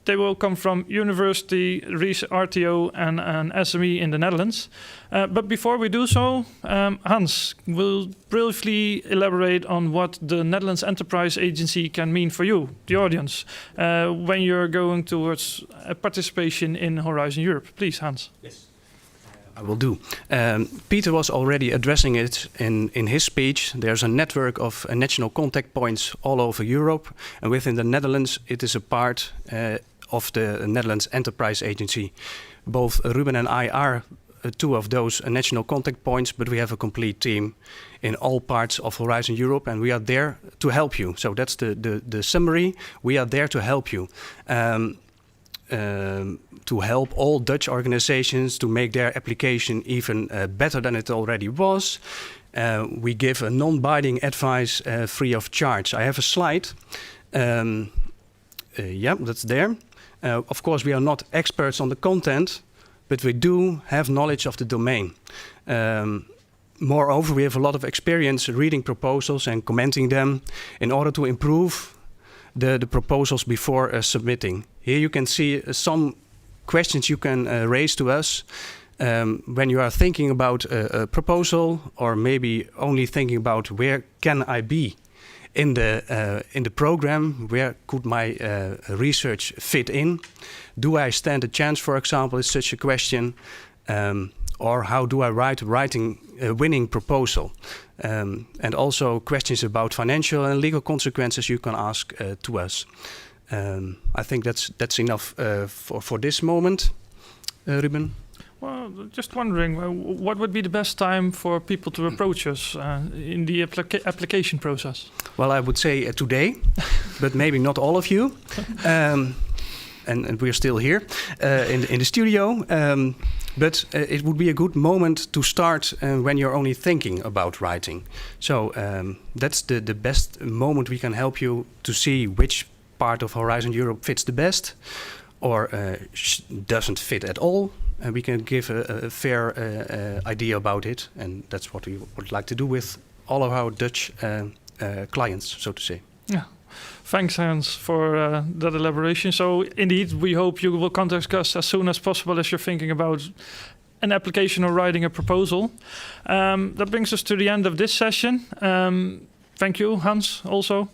Speaker 1: They will come from university, RTO, and an SME in the Netherlands. But before we do so, Hans will briefly elaborate on what the Netherlands Enterprise Agency can mean for you, the audience, when you're going towards participation in Horizon Europe. Please, Hans.
Speaker 2: Yes. I will do. Peter was already addressing it in his speech. There's a network of national contact points all over Europe, and within the Netherlands it is a part of the Netherlands Enterprise Agency. Both Ruben and I are two of those national contact points, but we have a complete team in all parts of Horizon Europe, and we are there to help you. So that's the summary. We are there to help you. To help all Dutch organizations to make their application even better than it already was. We give a non-binding advice free of charge. I have a slide. Yeah, that's there. Of course, we are not experts on the content, but we do have knowledge of the domain. Moreover, we have a lot of experience reading proposals and commenting them in order to improve the proposals before submitting. Here you can see some questions you can raise to us when you are thinking about a proposal, or maybe only thinking about where can I be in the program, where could my research fit in? Do I stand a chance, for example, is such a question, or how do I write a winning proposal? And also questions about financial and legal consequences you can ask to us. I think that's enough for this moment. Ruben?
Speaker 1: Well, just wondering, what would be the best time for people to approach us in the application process?
Speaker 2: Well, I would say today, but maybe not all of you. And we're still here in the studio. But it would be a good moment to start when you're only thinking about writing. So that's the best moment we can help you to see which part of Horizon Europe fits the best, or doesn't fit at all. And we can give a fair idea about it. And that's what we would like to do with all of our Dutch clients, so to say.
Speaker 1: Yeah. Thanks, Hans, for that elaboration. So, indeed, we hope you will contact us as soon as possible as you're thinking about an application or writing a proposal. That brings us to the end of this session. Thank you, Hans, also.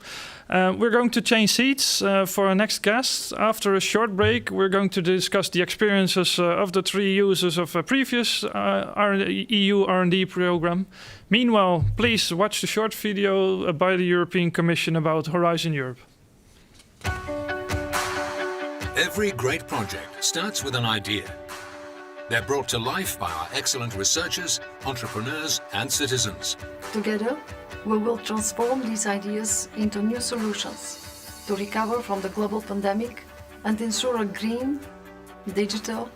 Speaker 1: We're going to change seats for our next guest. After a short break, we're going to discuss the experiences of the three users of a previous EU R&D program. Meanwhile, please watch the short video by the European Commission about Horizon Europe.
Speaker 5: Every great project starts with an idea. They're brought to life by our excellent researchers, entrepreneurs, and citizens.
Speaker 6: Together, we will transform these ideas into new solutions to recover from the global pandemic and ensure a green, digital,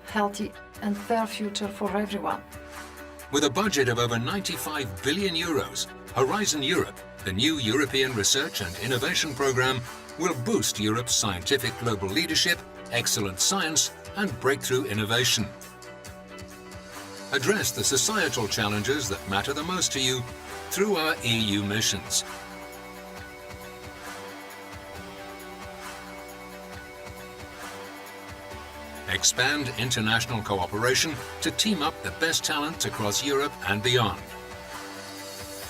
Speaker 6: healthy, and fair future for everyone.
Speaker 5: With a budget of over 95 billion euros, Horizon Europe, the new European Research and Innovation Programme, will boost Europe's scientific global leadership, excellent science, and breakthrough innovation. Address the societal challenges that matter the most to you through our EU missions. Expand international cooperation to team up the best talent across Europe and beyond.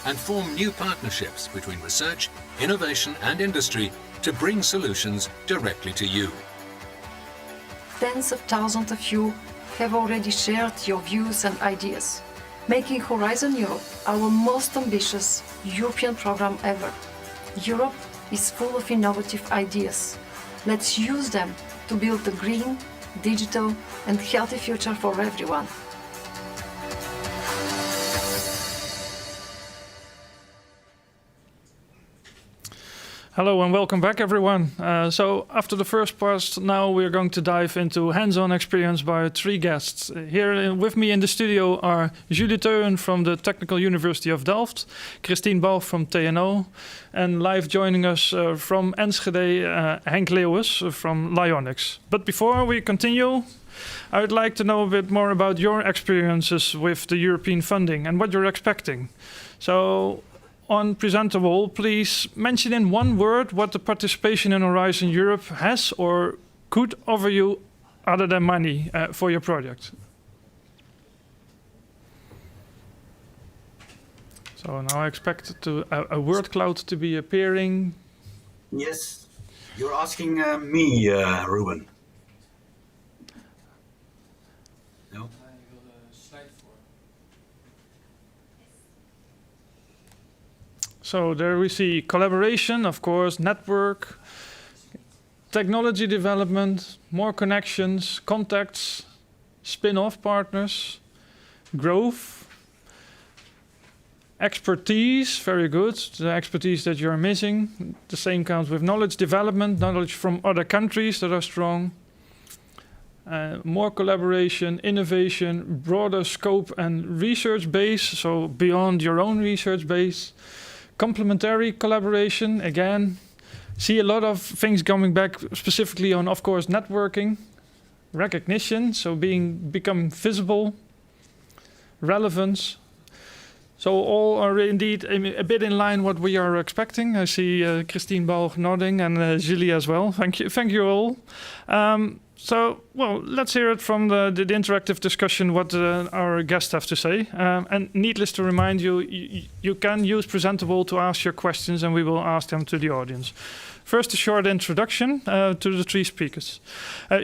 Speaker 5: and form new partnerships between research, innovation and industry to bring solutions directly to you.
Speaker 6: Tens of thousands of you have already shared your views and ideas, making Horizon Europe our most ambitious European program ever. Europe is full of innovative ideas. Let's use them to build a green, digital and healthy future for everyone.
Speaker 1: Hello and welcome back, everyone. So after the first part, now we're going to dive into hands-on experience by 3 guests. Here with me in the studio are Julie Teuwen from the Technical University of Delft, Christine Balch from TNO, and live joining us from Enschede, Henk Leeuwens from Lyonix. But before we continue, I would like to know a bit more about your experiences with the European funding and what you're expecting. So, on Presentable, please mention in one word what the participation in Horizon Europe has or could offer you other than money for your project. So now I expect a word cloud to be appearing.
Speaker 7: Yes, you're asking me, Ruben. No?
Speaker 1: So there we see collaboration, of course, network, technology development, more connections, contacts, spin-off partners, growth, expertise, very good, the expertise that you're missing. The same counts with knowledge development, knowledge from other countries that are strong. More collaboration, innovation, broader scope and research base, so beyond your own research base. Complementary collaboration, again, see a lot of things coming back specifically on, of course, networking, recognition, so becoming visible, relevance. So all are indeed a bit in line what we are expecting. I see Christine Balch nodding and Julie as well. Thank you all. So, well, let's hear it from the interactive discussion, what our guests have to say. And needless to remind you, you can use Presentable to ask your questions and we will ask them to the audience. First, a short introduction to the 3 speakers.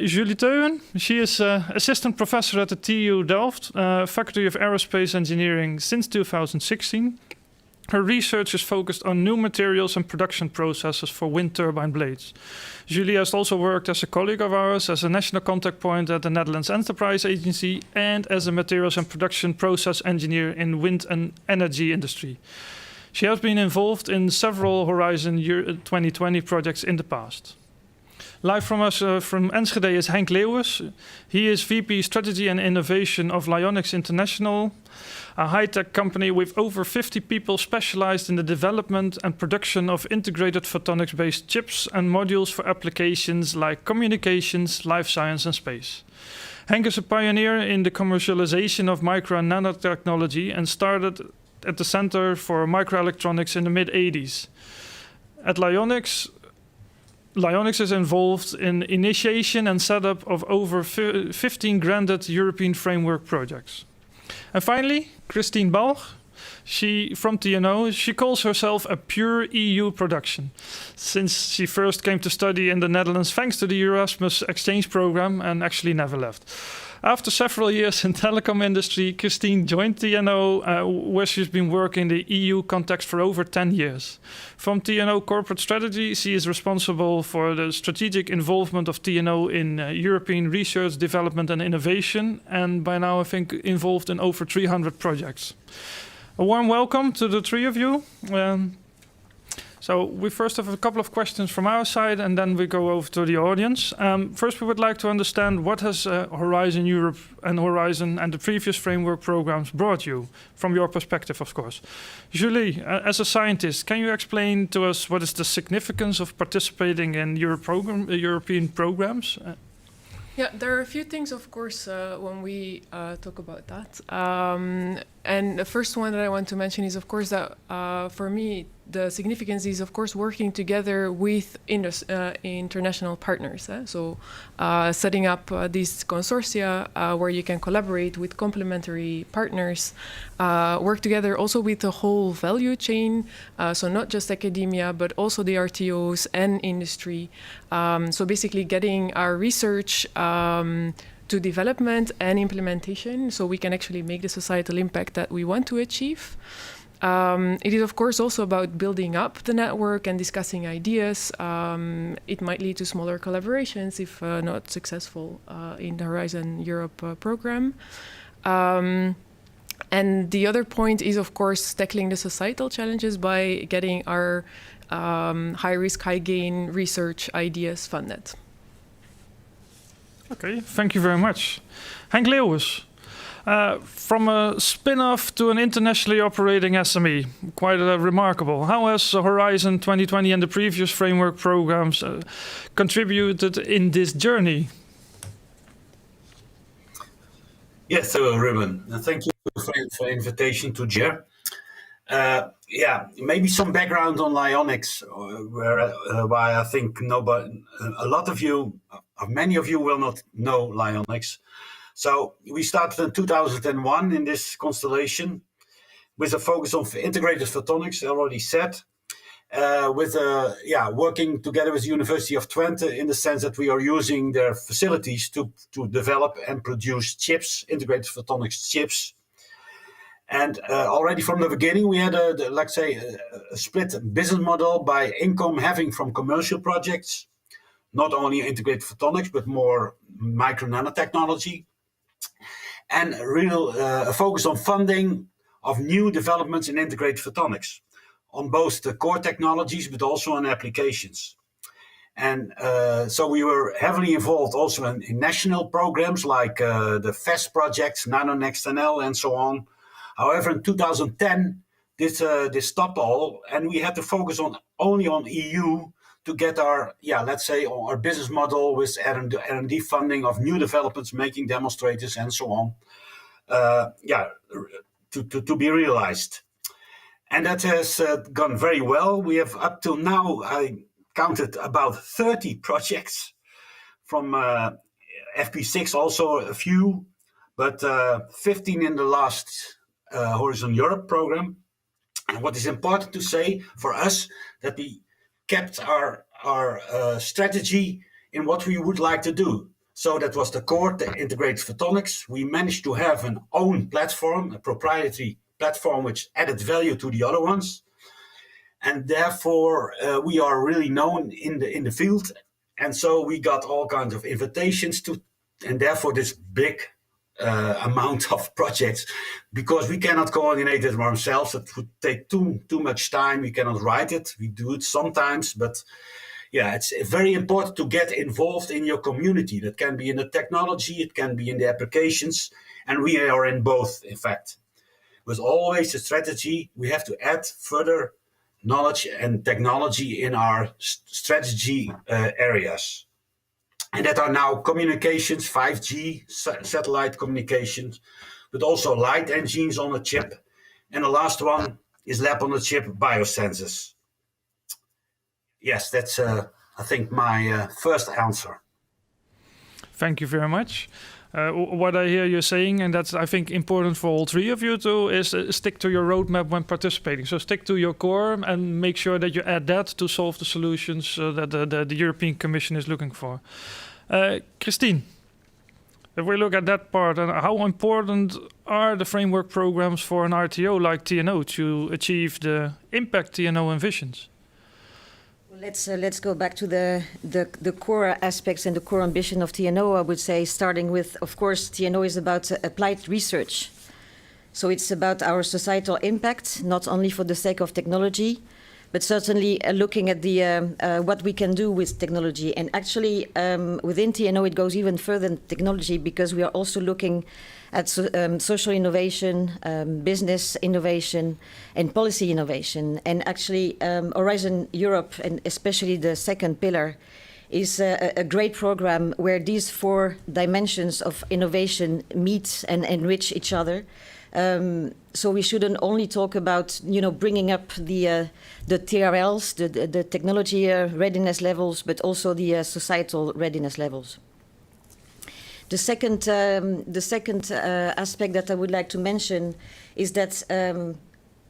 Speaker 1: Julie Teuwen, she is assistant professor at the TU Delft, Faculty of Aerospace Engineering since 2016. Her research is focused on new materials and production processes for wind turbine blades. Julie has also worked as a colleague of ours as a national contact point at the Netherlands Enterprise Agency and as a materials and production process engineer in wind and energy industry. She has been involved in several Horizon 2020 projects in the past. Live from us from Enschede is Henk Leeuwens. He is VP Strategy and Innovation of Lyonix International, a high-tech company with over 50 people specialized in the development and production of integrated photonics-based chips and modules for applications like communications, life science, and space. Henk is a pioneer in the commercialization of micro and nanotechnology and started at the Center for Microelectronics in the mid-80s. At Lyonix is involved in initiation and setup of over 15 granted European framework projects. And finally, Christine Balch, she from TNO, she calls herself a pure EU production, since she first came to study in the Netherlands thanks to the Erasmus exchange program and actually never left. After several years in telecom industry, Christine joined TNO, where she's been working in the EU context for over 10 years. From TNO corporate strategy, she is responsible for the strategic involvement of TNO in European research, development and innovation, and by now I think involved in over 300 projects. A warm welcome to the 3 of you. So we first have a couple of questions from our side and then we go over to the audience. First, we would like to understand what has Horizon Europe and Horizon and the previous framework programs brought you, from your perspective, of course. Julie, as a scientist, can you explain to us what is the significance of participating in European programs?
Speaker 8: Yeah, there are a few things, of course, when we talk about that. And the first one that I want to mention is, of course, that for me, the significance is, of course, working together with international partners. So setting up these consortia where you can collaborate with complementary partners, work together also with the whole value chain, so not just academia, but also the RTOs and industry. So basically getting our research to development and implementation, so we can actually make the societal impact that we want to achieve. It is, of course, also about building up the network and discussing ideas. It might lead to smaller collaborations if not successful in the Horizon Europe program. And the other point is, of course, tackling the societal challenges by getting our high-risk, high-gain research ideas funded.
Speaker 1: Okay, thank you very much. Henk Leeuwens, from a spin-off to an internationally operating SME, quite remarkable. How has Horizon 2020 and the previous framework programs contributed in this journey?
Speaker 7: Yes, so Ruben, thank you for the invitation to share. Yeah, maybe some background on Lyonics, why I think many of you will not know Lyonics. So we started in 2001 in this constellation with a focus on integrated photonics, already said, working together with the University of Twente in the sense that we are using their facilities to develop and produce chips, integrated photonics chips. And already from the beginning, we had a split business model by income having from commercial projects, not only integrated photonics, but more micro nanotechnology, and a focus on funding of new developments in integrated photonics on both the core technologies, but also on applications. And so we were heavily involved also in national programs like the FEST projects, NanoNext-NL, and so on. However, in 2010, this stopped all, and we had to focus only on EU to get our business model with R&D funding of new developments, making demonstrators, and so on, to be realized. And that has gone very well. We have up till now, I counted about 30 projects from FP6, also a few, but 15 in the last Horizon Europe program. And what is important to say for us, that we kept our strategy in what we would like to do. So that was the core, the integrated photonics. We managed to have an own platform, a proprietary platform, which added value to the other ones. And therefore, we are really known in the field. And so we got all kinds of invitations and therefore this big amount of projects, because we cannot coordinate it ourselves. It would take too much time. We cannot write it. We do it sometimes, but yeah, it's very important to get involved in your community. That can be in the technology, it can be in the applications, and we are in both, in fact. With always a strategy, we have to add further knowledge and technology in our strategy areas. And that are now communications, 5G, satellite communications, but also light engines on a chip. And the last one is lab on a chip biosensors. Yes, that's, I think, my first answer.
Speaker 1: Thank you very much. What I hear you saying, and that's, I think, important for all three of you too, is stick to your roadmap when participating. So stick to your core and make sure that you add that to solve the solutions that the European Commission is looking for. Christine, if we look at that part, how important are the framework programs for an RTO like TNO to achieve the impact TNO envisions?
Speaker 9: Let's go back to the core aspects and the core ambition of TNO. I would say, starting with, of course, TNO is about applied research. So it's about our societal impact, not only for the sake of technology, but certainly looking at the what we can do with technology. And actually, within TNO, it goes even further than technology, because we are also looking at social innovation, business innovation, and policy innovation. And actually, Horizon Europe, and especially the second pillar, is a great program where these four dimensions of innovation meet and enrich each other. So we shouldn't only talk about, bringing up the TRLs, the technology readiness levels, but also the societal readiness levels. The second aspect that I would like to mention is that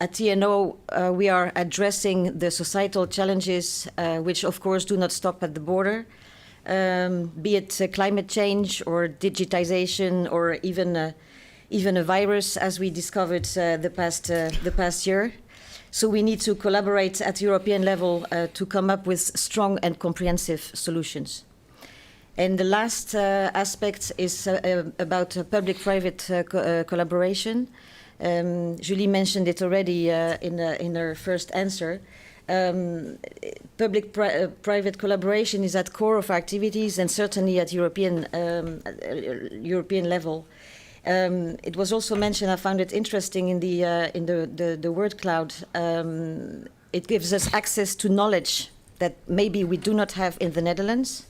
Speaker 9: at TNO we are addressing the societal challenges, which of course do not stop at the border, be it climate change or digitization or even a virus, as we discovered the past year. So we need to collaborate at European level to come up with strong and comprehensive solutions. And the last aspect is about public-private collaboration. Julie mentioned it already in her first answer. Public-private collaboration is at core of our activities, and certainly at European level. It was also mentioned. I found it interesting in the word cloud. It gives us access to knowledge that maybe we do not have in the Netherlands.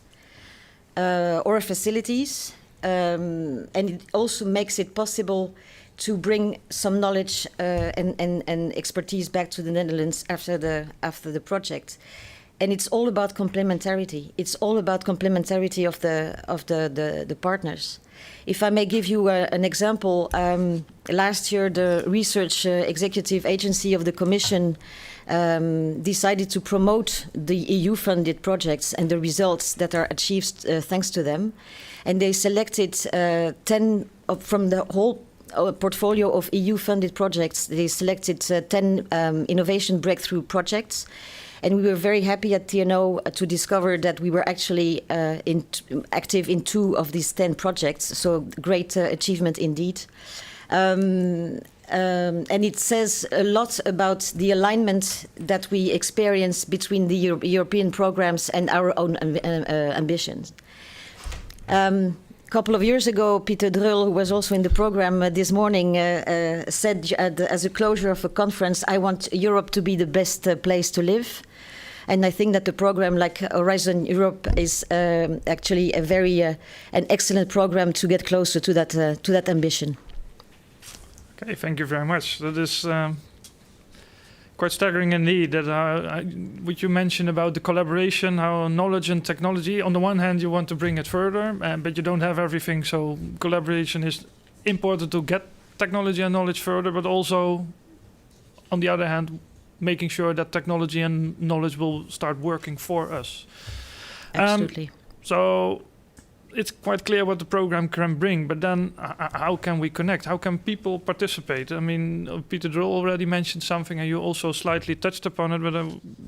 Speaker 9: Or facilities, and it also makes it possible to bring some knowledge and expertise back to the Netherlands after the project. And it's all about complementarity. It's all about complementarity of the partners. If I may give you an example, last year the Research Executive Agency of the Commission decided to promote the EU-funded projects and the results that are achieved thanks to them. And they selected 10 from the whole portfolio of EU-funded projects. They selected 10 innovation breakthrough projects. And we were very happy at TNO to discover that we were actually active in 2 of these 10 projects. So great achievement indeed. And it says a lot about the alignment that we experience between the European programs and our own ambitions. A couple of years ago, Pieter Drull, who was also in the program this morning, said as a closure of a conference, "I want Europe to be the best place to live." And I think that the program like Horizon Europe is actually a very an excellent program to get closer to that ambition.
Speaker 1: Okay, thank you very much. That is quite staggering indeed. That what you mentioned about the collaboration, how knowledge and technology. On the one hand, you want to bring it further, but you don't have everything. So collaboration is important to get technology and knowledge further, but also, on the other hand, making sure that technology and knowledge will start working for us.
Speaker 9: Absolutely.
Speaker 1: So it's quite clear what the program can bring, but then how can we connect? How can people participate? I mean, Pieter Drull already mentioned something, and you also slightly touched upon it, but I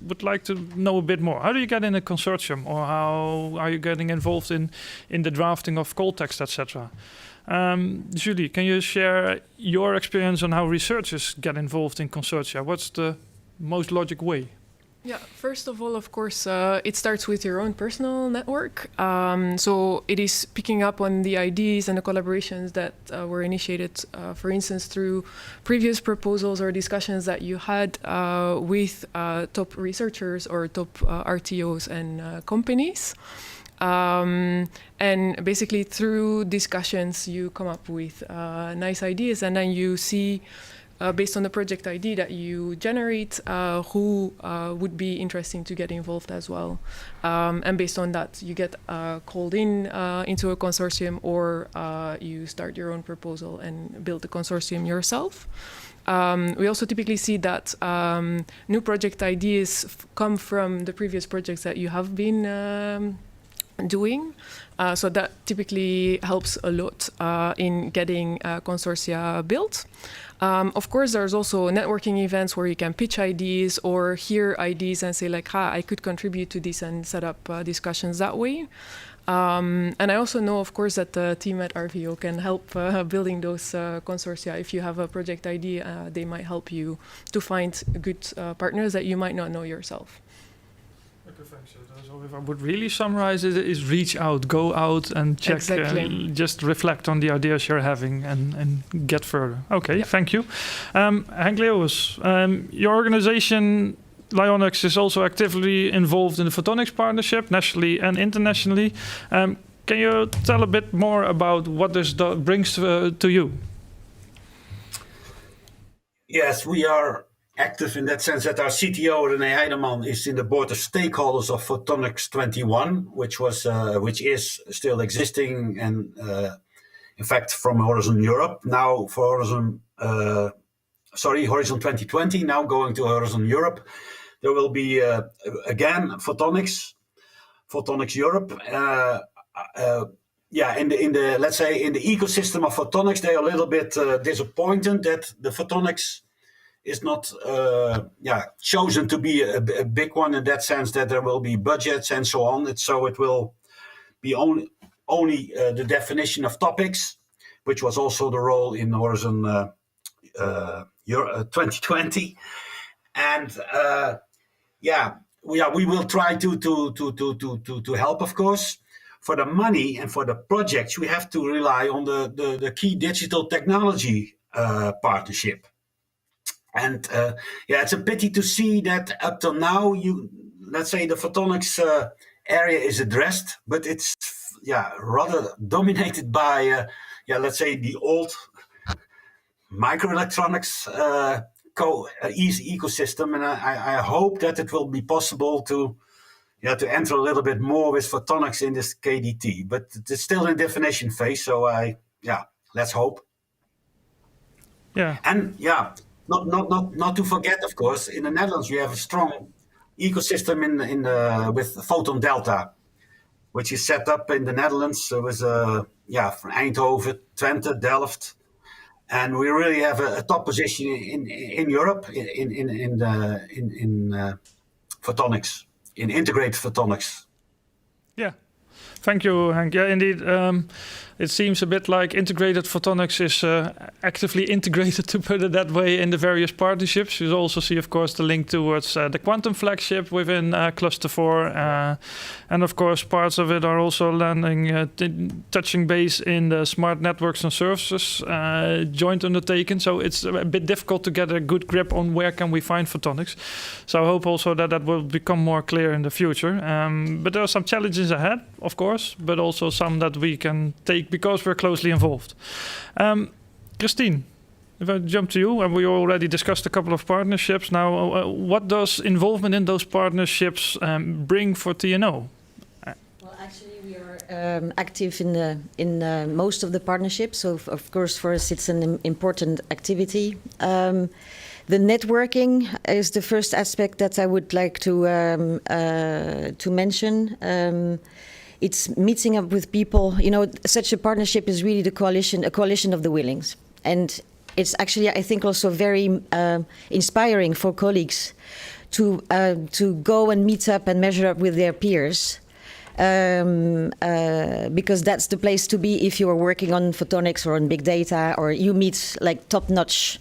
Speaker 1: would like to know a bit more. How do you get in a consortium, or how are you getting involved in the drafting of call text, etc.? Julie, can you share your experience on how researchers get involved in consortia? What's the most logic way?
Speaker 8: Yeah, first of all, of course, it starts with your own personal network. So it is picking up on the ideas and the collaborations that were initiated, for instance, through previous proposals or discussions that you had with top researchers or top RTOs and companies. And basically through discussions, you come up with nice ideas, and then you see based on the project ID that you generate, who would be interesting to get involved as well. And based on that, you get called into a consortium, or you start your own proposal and build the consortium yourself. We also typically see that new project ideas come from the previous projects that you have been doing. So that typically helps a lot in getting consortia built. Of course, there's also networking events where you can pitch ideas or hear ideas and say like, I could contribute to this, and set up discussions that way. And I also know, of course, that the team at RVO can help building those consortia. If you have a project idea, they might help you to find good partners that you might not know yourself.
Speaker 1: Okay, thanks. So if I would really summarize it, is reach out, go out and check,
Speaker 8: Exactly.
Speaker 1: Just reflect on the ideas you're having and get further. Okay, Thank you. Henk Leeuwens, your organization, Lionics, is also actively involved in the Photonics Partnership, nationally and internationally. Can you tell a bit more about what this brings to you?
Speaker 7: Yes, we are active in that sense that our CTO, René Heideman, is in the board of stakeholders of Photonics 21, which is still existing and in fact from Horizon Europe. Now for Horizon 2020, now going to Horizon Europe. There will be again Photonics Europe. In the let's say in the ecosystem of photonics, they are a little bit disappointed that the photonics is not chosen to be a big one in that sense, that there will be budgets and so on. So it will be only the definition of topics, which was also the role in Horizon 2020. And we will try to help, of course. For the money and for the projects, we have to rely on the key digital technology partnership. And it's a pity to see that up till now, let's say the photonics area is addressed, but it's rather dominated by let's say the old microelectronics ecosystem, and I hope that it will be possible to enter a little bit more with photonics in this KDT, but it's still in definition phase. So let's hope.
Speaker 1: Yeah,
Speaker 7: and not to forget, of course, in the Netherlands we have a strong ecosystem with Photon Delta, which is set up in the Netherlands with from Eindhoven, Twente, Delft. And we really have a top position in Europe in photonics, in integrated photonics.
Speaker 1: Yeah, thank you, Henk. Yeah, indeed. It seems a bit like integrated photonics is actively integrated, to put it that way, in the various partnerships. You also see, of course, the link towards the quantum flagship within Cluster 4. And, of course, parts of it are also touching base in the smart networks and services joint undertaking. So it's a bit difficult to get a good grip on where can we find photonics. So I hope also that will become more clear in the future. But there are some challenges ahead, of course, but also some that we can take because we're closely involved. Christine, if I jump to you, and we already discussed a couple of partnerships. Now, what does involvement in those partnerships bring for TNO?
Speaker 9: Well, actually, we are active in most of the partnerships. So, of course, for us, it's an important activity. The networking is the first aspect that I would like to mention. It's meeting up with people. You know, such a partnership is really a coalition of the willings. And it's actually, I think, also very inspiring for colleagues to go and meet up and measure up with their peers. Because that's the place to be if you are working on photonics or on big data, or you meet like top-notch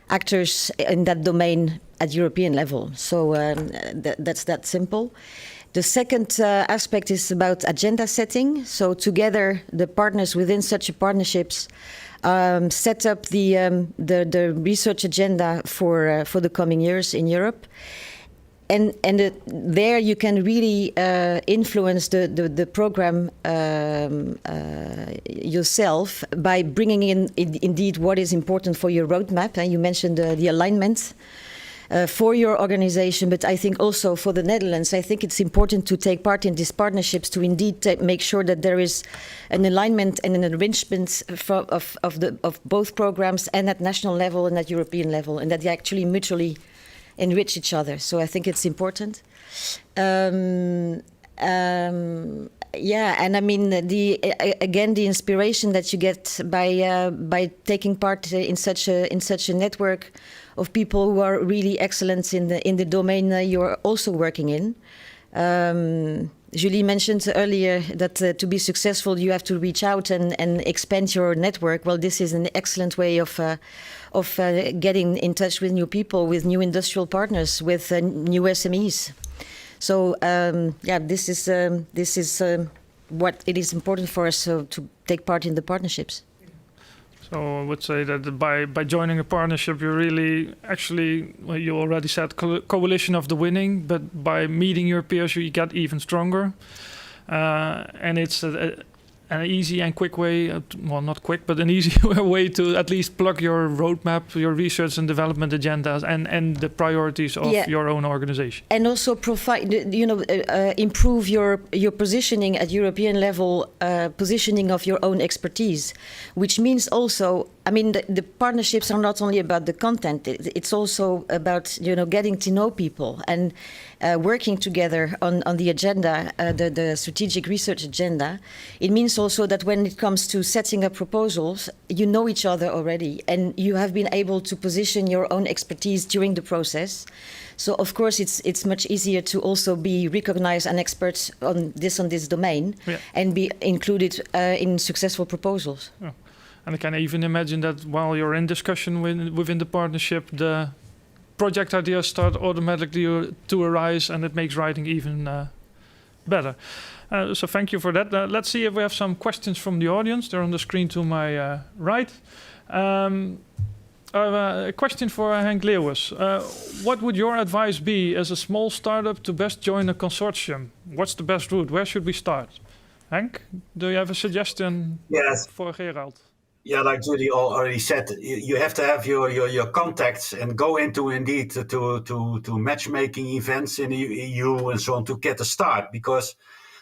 Speaker 9: actors in that domain at European level. So that's that simple. The second aspect is about agenda setting. So together, the partners within such partnerships set up the research agenda for the coming years in Europe. And there you can really influence the program yourself by bringing in indeed what is important for your roadmap. And you mentioned the alignment for your organization, but I think also for the Netherlands, I think it's important to take part in these partnerships to indeed make sure that there is an alignment and an enrichment of both programs, and at national level and at European level, and that they actually mutually enrich each other. So I think it's important. And I mean, the inspiration that you get by taking part in such a network of people who are really excellent in the domain you're also working in. Julie mentioned earlier that to be successful, you have to reach out and expand your network. Well, this is an excellent way of getting in touch with new people, with new industrial partners, with new SMEs. So this is what it is important for us to take part in the partnerships.
Speaker 1: So I would say that by joining a partnership, you really actually, well, you already said coalition of the winning, but by meeting your peers, you get even stronger. And it's an easy and quick way, well, not quick, but an easy way to at least plug your roadmap, your research and development agendas, and the priorities of your own organization.
Speaker 9: And also provide, improve your positioning at European level, positioning of your own expertise, which means also, I mean, the partnerships are not only about the content; it's also about getting to know people and working together on the agenda, the strategic research agenda. It means also that when it comes to setting up proposals, you know each other already, and you have been able to position your own expertise during the process. So of course, it's much easier to also be recognized an expert on this domain, and be included in successful proposals.
Speaker 1: Yeah. And I can even imagine that while you're in discussion within the partnership, the project ideas start automatically to arise, and it makes writing even better. So thank you for that. Let's see if we have some questions from the audience. They're on the screen to my right. I have a question for Henk Leeuwens. What would your advice be as a small startup to best join a consortium? What's the best route? Where should we start? Henk, do you have a suggestion for Gerald?
Speaker 7: Yeah, like Judy already said, you have to have your contacts and go into indeed to matchmaking events in the EU and so on to get a start, because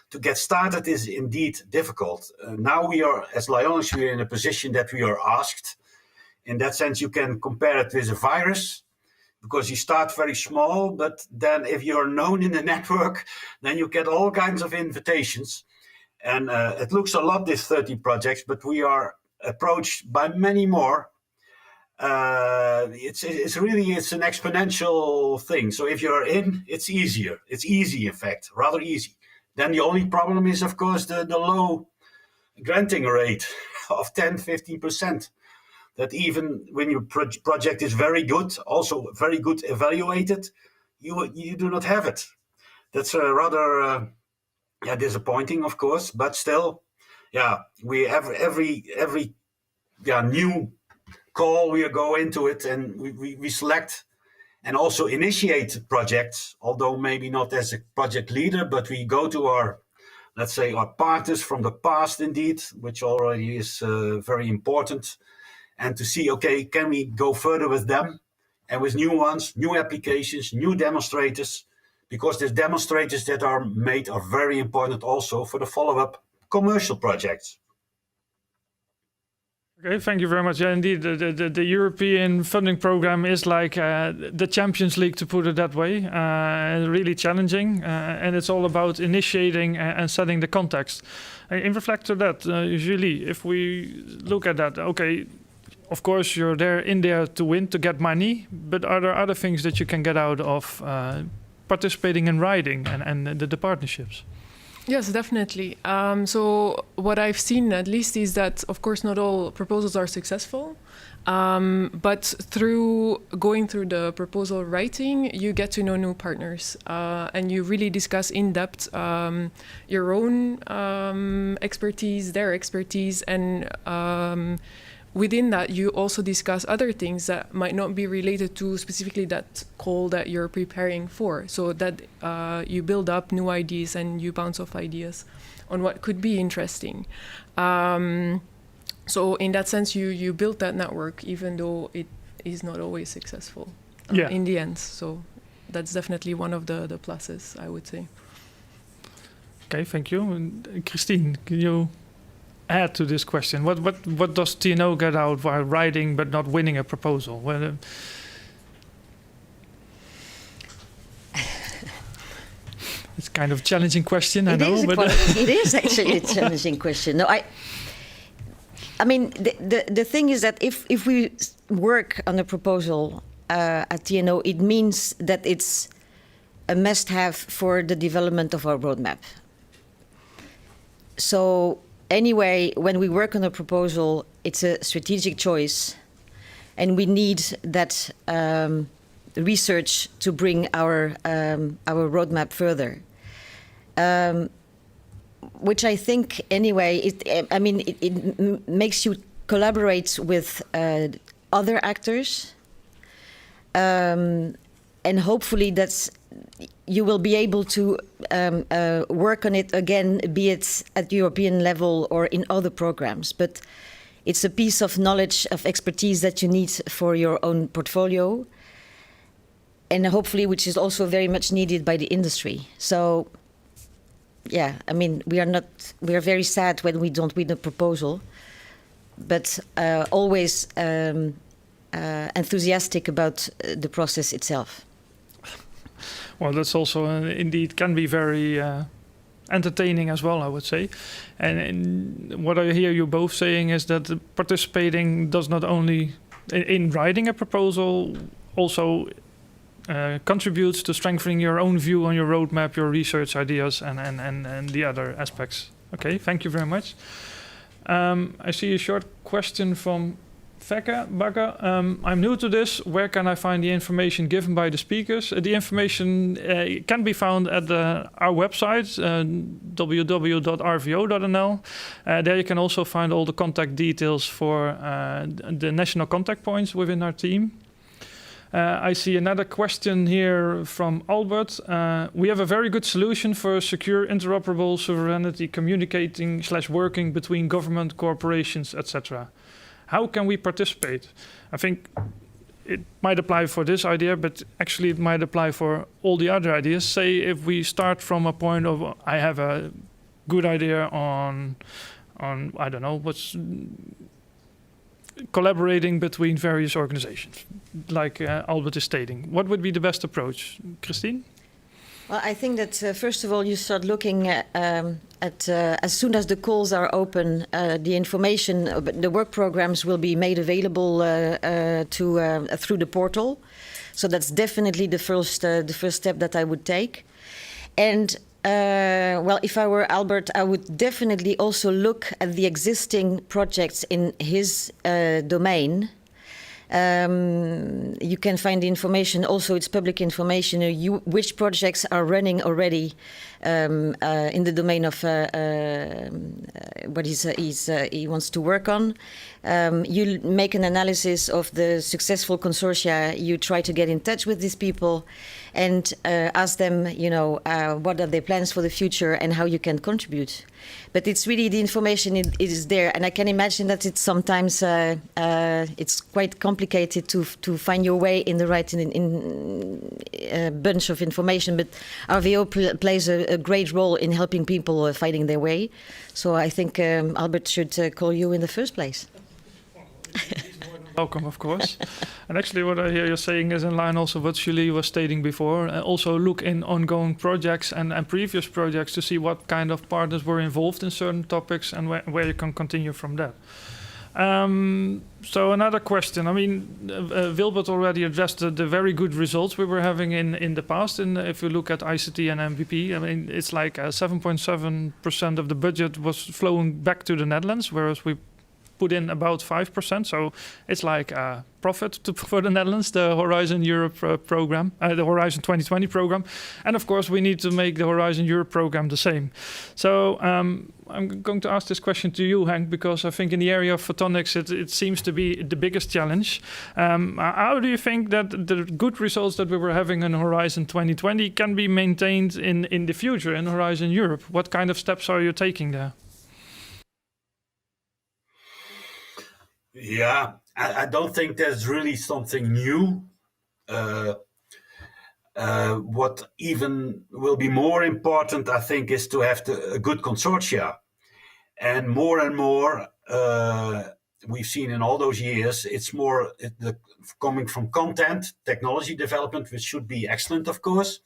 Speaker 7: to get started is indeed difficult. Now we are, as Lyoness, we are in a position that we are asked. In that sense, you can compare it with a virus, because you start very small, but then if you're known in the network, then you get all kinds of invitations. And it looks a lot, these 30 projects, but we are approached by many more. It's really an exponential thing. So if you're in, it's easier. It's easy, in fact, rather easy. Then the only problem is, of course, the low granting rate of 10-15%. That even when your project is very good, also very good evaluated, you do not have it. That's rather disappointing, of course, but still, we have every new call, we go into it and we select and also initiate projects, although maybe not as a project leader, but we go to our, let's say, our partners from the past indeed, which already is very important, and to see, okay, can we go further with them and with new ones, new applications, new demonstrators, because the demonstrators that are made are very important also for the follow-up commercial projects.
Speaker 1: Okay, thank you very much. Yeah, indeed, the European funding program is like the Champions League, to put it that way, really challenging, and it's all about initiating and setting the context. In reflect to that, Julie, if we look at that, okay, of course you're in there to win, to get money, but are there other things that you can get out of participating in writing and the partnerships?
Speaker 8: Yes, definitely. So what I've seen, at least, is that, of course, not all proposals are successful. But through going through the proposal writing, you get to know new partners, and you really discuss in depth your own expertise, their expertise, and within that, you also discuss other things that might not be related to specifically that call that you're preparing for, so that you build up new ideas and you bounce off ideas on what could be interesting. So in that sense, you build that network, even though it is not always successful in the end. So that's definitely one of the pluses, I would say.
Speaker 1: Okay, thank you. And Christine, can you add to this question? What does TNO get out while writing but not winning a proposal? It's kind of a challenging question, I know.
Speaker 9: It is actually a challenging question. No, I mean, the thing is that if we work on a proposal at TNO, it means that it's a must-have for the development of our roadmap. So anyway, when we work on a proposal, it's a strategic choice, and we need that research to bring our roadmap further. Which I think, anyway, it makes you collaborate with other actors, and hopefully that's you will be able to work on it again, be it at European level or in other programs. But it's a piece of knowledge, of expertise that you need for your own portfolio, and hopefully which is also very much needed by the industry. So, yeah, I mean, we are very sad when we don't win a proposal, but always enthusiastic about the process itself.
Speaker 1: Well, that's also indeed can be very entertaining as well, I would say. And what I hear you both saying is that participating does not only in writing a proposal, also contributes to strengthening your own view on your roadmap, your research ideas, and the other aspects. Okay, thank you very much. I see a short question from Vecca Bagger. I'm new to this. Where can I find the information given by the speakers? The information can be found at our website, www.rvo.nl. There you can also find all the contact details for the national contact points within our team. I see another question here from Albert. We have a very good solution for secure, interoperable sovereignty communicating / working between government, corporations, etc. How can we participate? I think it might apply for this idea, but actually it might apply for all the other ideas. Say if we start from a point of, I have a good idea on I don't know, what's collaborating between various organizations, like Albert is stating. What would be the best approach? Christine?
Speaker 9: Well, I think that first of all, you start looking at as soon as the calls are open, the information, the work programs will be made available through the portal. So that's definitely the first step that I would take. And well, if I were Albert, I would definitely also look at the existing projects in his domain. You can find the information, also it's public information, which projects are running already in the domain of what he wants to work on. You make an analysis of the successful consortia, you try to get in touch with these people and ask them, what are their plans for the future and how you can contribute. But it's really the information it is there, and I can imagine that it's sometimes it's quite complicated to find your way in the right bunch of information. But RVO plays a great role in helping people finding their way. So I think Albert should call you in the first place.
Speaker 1: Welcome, of course. And actually what I hear you saying is in line also what Julie was stating before. Also look in ongoing projects and previous projects to see what kind of partners were involved in certain topics and where you can continue from that. So another question. I mean, Wilbert already addressed the very good results we were having in the past. And if you look at ICT and MVP, I mean, it's like 7.7% of the budget was flowing back to the Netherlands, whereas we put in about 5%, so it's like a profit for the Netherlands, the Horizon Europe program, the Horizon 2020 program. And of course, we need to make the Horizon Europe program the same. So I'm going to ask this question to you, Henk, because I think in the area of photonics, it seems to be the biggest challenge. How do you think that the good results that we were having in Horizon 2020 can be maintained in the future in Horizon Europe? What kind of steps are you taking there?
Speaker 7: Yeah, I don't think there's really something new. What even will be more important, I think, is to have a good consortia. And more, we've seen in all those years, it's more coming from content, technology development, which should be excellent, of course,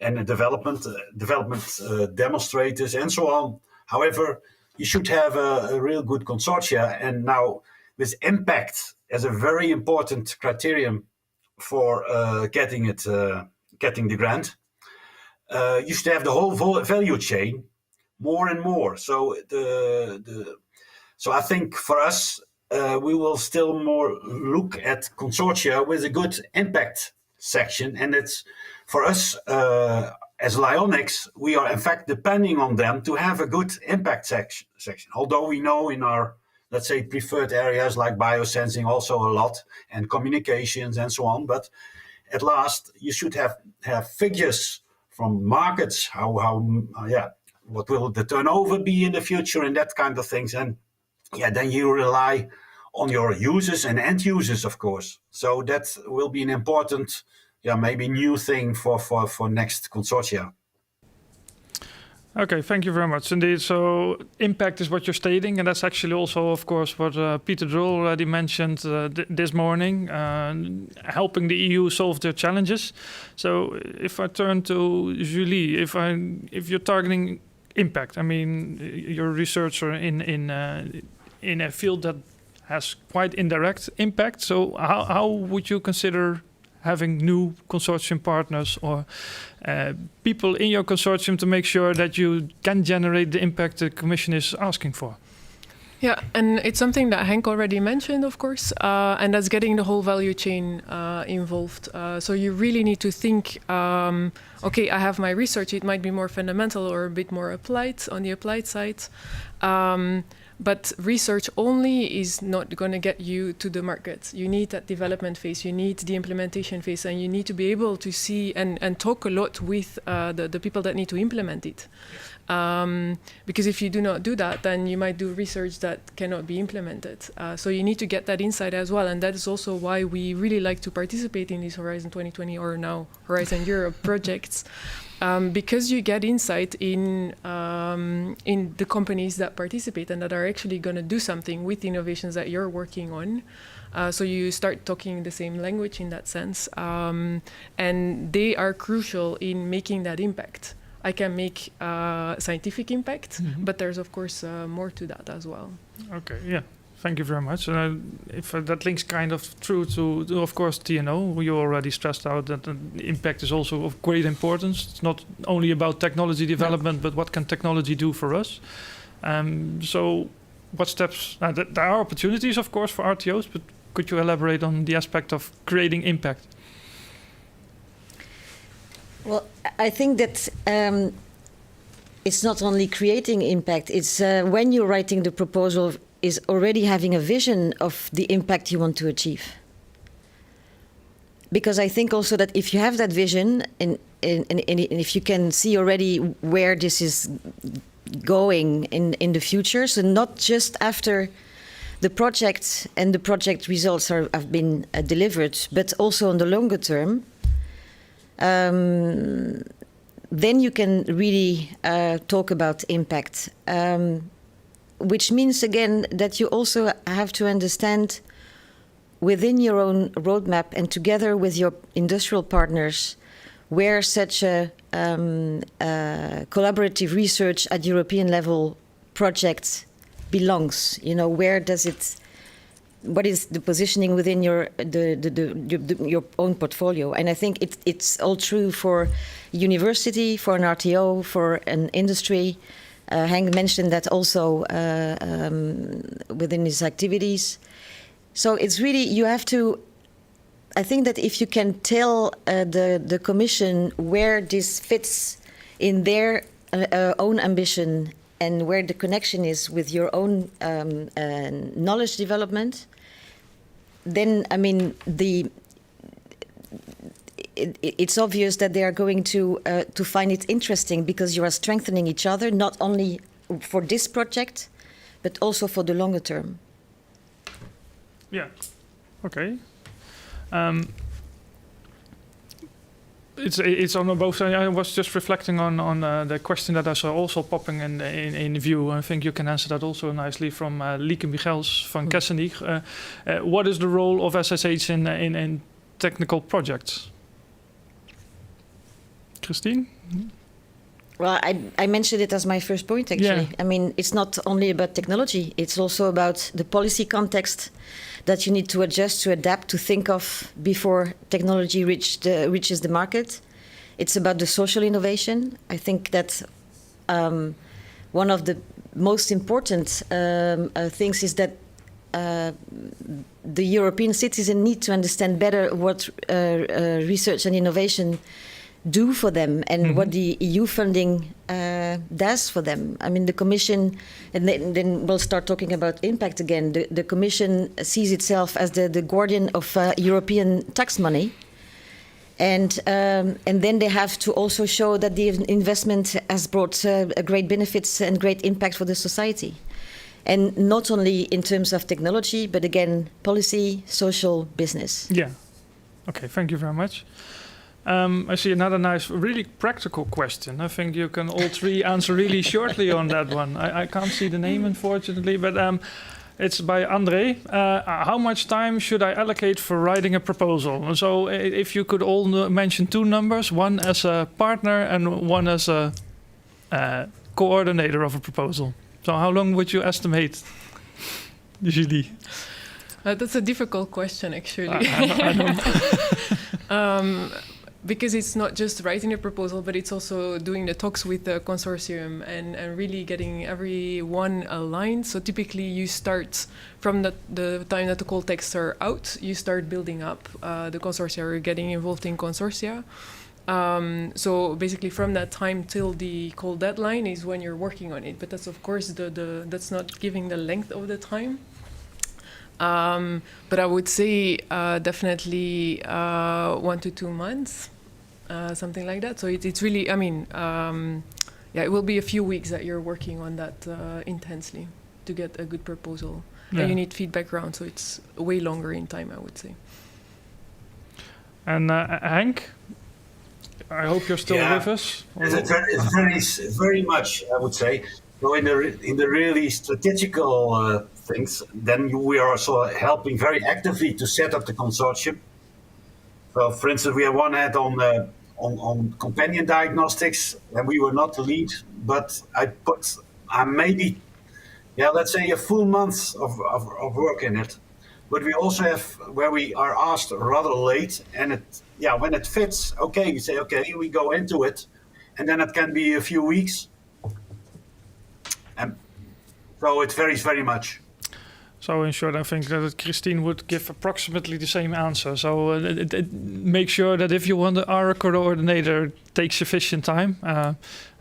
Speaker 7: and the development demonstrators and so on. However, you should have a real good consortia. And now with impact as a very important criterion for getting the grant, you should have the whole value chain more and more. So so I think for us, we will still more look at consortia with a good impact section, and it's for us as Lyonix, we are in fact depending on them to have a good impact section. Although we know in our, let's say, preferred areas like biosensing also a lot, and communications and so on. But at last you should have figures from markets, what will the turnover be in the future and that kind of things. And then you rely on your users and end users, of course. So that will be an important, maybe new thing for next consortia.
Speaker 1: Okay, thank you very much indeed. So impact is what you're stating, and that's actually also, of course, what Peter Drull already mentioned this morning, helping the EU solve their challenges. So if I turn to Julie, if you're targeting impact, I mean, you're a researcher in a field that has quite indirect impact. So how would you consider having new consortium partners or people in your consortium to make sure that you can generate the impact the Commission is asking for?
Speaker 8: Yeah, and it's something that Henk already mentioned, of course, and that's getting the whole value chain involved. So you really need to think, okay, I have my research, it might be more fundamental or a bit more applied on the applied side. But research only is not going to get you to the market. You need that development phase, you need the implementation phase, and you need to be able to see and talk a lot with the people that need to implement it. Because if you do not do that, then you might do research that cannot be implemented. So you need to get that insight as well. And that is also why we really like to participate in these Horizon 2020 or now Horizon Europe projects. Because you get insight in the companies that participate and that are actually going to do something with the innovations that you're working on. So you start talking the same language in that sense. And they are crucial in making that impact. I can make scientific impact, but there's of course more to that as well.
Speaker 1: Okay, yeah. Thank you very much. If that links kind of true to, of course, TNO, you already stressed out that the impact is also of great importance. It's not only about technology development, but what can technology do for us? So what steps, there are opportunities, of course, for RTOs, but could you elaborate on the aspect of creating impact?
Speaker 9: Well, I think that it's not only creating impact, it's when you're writing the proposal is already having a vision of the impact you want to achieve. Because I think also that if you have that vision and if you can see already where this is going in the future, so not just after the project and the project results have been delivered, but also on the longer term, then you can really talk about impact. Which means, again, that you also have to understand within your own roadmap and together with your industrial partners where such a collaborative research at European level project belongs. You know, where does it, what is the positioning within your own portfolio? And I think it's all true for university, for an RTO, for an industry. Henk mentioned that also within his activities. So it's really, you have to, I think that if you can tell the Commission where this fits in their own ambition and where the connection is with your own knowledge development, then, I mean, it's obvious that they are going to find it interesting because you are strengthening each other, not only for this project, but also for the longer term.
Speaker 1: Yeah. Okay. It's on both sides. I was just reflecting on the question that I saw also popping in view. I think you can answer that also nicely from Lieke Michels van Kessenich. What is the role of SSH in technical projects? Christine?
Speaker 9: Well, I mentioned it as my first point, actually.
Speaker 1: Yeah.
Speaker 9: I mean, it's not only about technology. It's also about the policy context that you need to adjust, to adapt, to think of before technology reaches the market. It's about the social innovation. I think that one of the most important things is that the European citizen need to understand better what research and innovation do for them and what the EU funding does for them. I mean, the Commission, and then we'll start talking about impact again. The Commission sees itself as the guardian of European tax money. And then they have to also show that the investment has brought great benefits and great impact for the society. And not only in terms of technology, but again, policy, social, business.
Speaker 1: Yeah. Okay, thank you very much. I see another nice, really practical question. I think you can all three answer really shortly on that one. I can't see the name, unfortunately, but it's by André. How much time should I allocate for writing a proposal? So if you could all mention two numbers, one as a partner and one as a coordinator of a proposal. So how long would you estimate, usually?
Speaker 8: That's a difficult question, actually.
Speaker 1: I know.
Speaker 8: Because it's not just writing a proposal, but it's also doing the talks with the consortium and really getting everyone aligned. So typically you start from the time that the call texts are out, you start building up the consortia or getting involved in consortia. So basically from that time till the call deadline is when you're working on it. But that's of course that's not giving the length of the time. But I would say definitely 1 to 2 months, something like that. So it's really, I mean, it will be a few weeks that you're working on that intensely to get a good proposal.
Speaker 1: Yeah.
Speaker 8: And you need feedback round, so it's way longer in time, I would say.
Speaker 1: And Henk, I hope you're still with us.
Speaker 7: It's very much, I would say. So in the really strategical things, then we are also helping very actively to set up the consortium. So, for instance, we have one head on companion diagnostics, and we were not the lead, but I put maybe, let's say a full month of work in it. But we also have where we are asked rather late, and when it fits, okay, we say okay, we go into it, and then it can be a few weeks. So it varies very much.
Speaker 1: So in short, I think that Christine would give approximately the same answer. So make sure that if you want our coordinator, take sufficient time.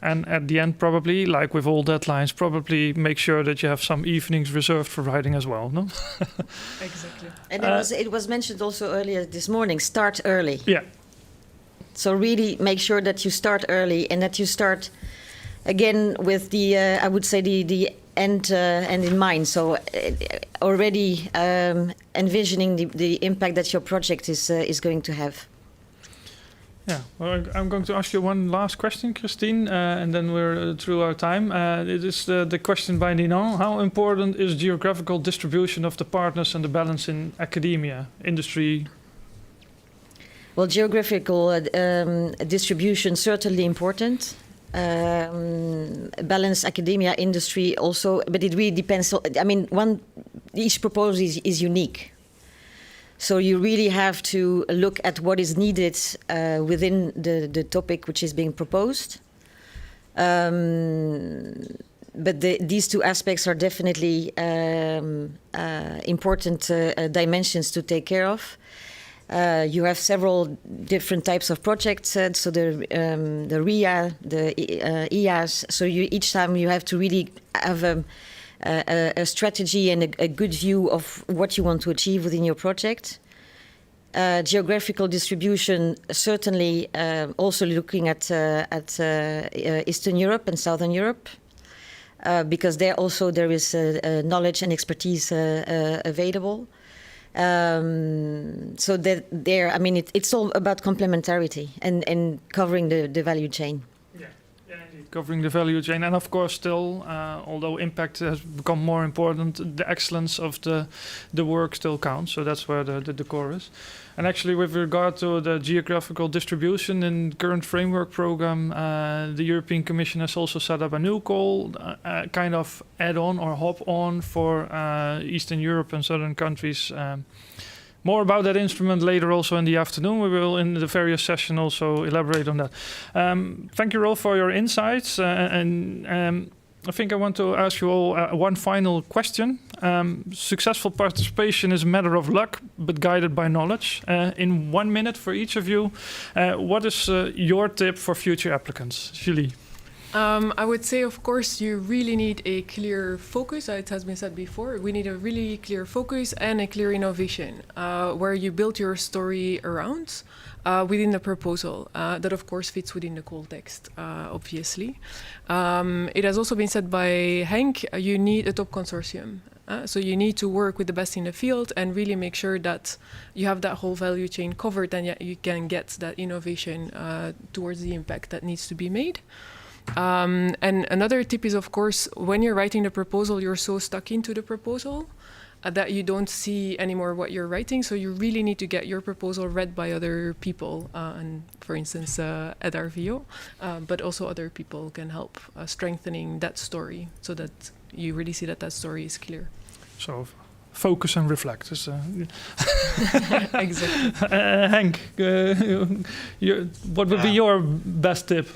Speaker 1: And at the end, probably, like with all deadlines, probably make sure that you have some evenings reserved for writing as well, no?
Speaker 8: Exactly.
Speaker 9: And it was mentioned also earlier this morning, start early.
Speaker 1: Yeah.
Speaker 9: So really make sure that you start early and that you start, again, with the, I would say, the end in mind. So already envisioning the impact that your project is going to have.
Speaker 1: Yeah, well, I'm going to ask you one last question, Christine, and then we're through our time. It is the question by Ninon. How important is geographical distribution of the partners and the balance in academia, industry?
Speaker 9: Well, geographical distribution certainly important. Balance academia, industry also, but it really depends. I mean, each proposal is unique. So you really have to look at what is needed within the topic which is being proposed. But these two aspects are definitely important dimensions to take care of. You have several different types of projects, so the RIA, the EAS. So each time you have to really have a strategy and a good view of what you want to achieve within your project. Geographical distribution, certainly also looking at Eastern Europe and Southern Europe, because there is knowledge and expertise available. So that there, I mean, it's all about complementarity and covering the value chain.
Speaker 1: Yeah, indeed. Covering the value chain, and of course, still, although impact has become more important, the excellence of the work still counts. So that's where the core is. And actually, with regard to the geographical distribution in the current framework program, the European Commission has also set up a new call, kind of add-on or hop-on for Eastern Europe and Southern countries. More about that instrument later also in the afternoon. We will, in the various session, also elaborate on that. Thank you all for your insights. I think I want to ask you all one final question. Successful participation is a matter of luck, but guided by knowledge. In 1 minute for each of you, what is your tip for future applicants? Julie?
Speaker 8: I would say, of course, you really need a clear focus. It has been said before. We need a really clear focus and a clear innovation where you build your story around within the proposal. That, of course, fits within the context, obviously. It has also been said by Henk, you need a top consortium. So you need to work with the best in the field and really make sure that you have that whole value chain covered, and yet you can get that innovation towards the impact that needs to be made. And another tip is, of course, when you're writing the proposal, you're so stuck into the proposal that you don't see anymore what you're writing. So you really need to get your proposal read by other people, and for instance, at RVO, but also other people can help strengthening that story so that you really see that that story is clear.
Speaker 1: So focus and reflect.
Speaker 8: Exactly.
Speaker 1: Henk, what would be your best tip?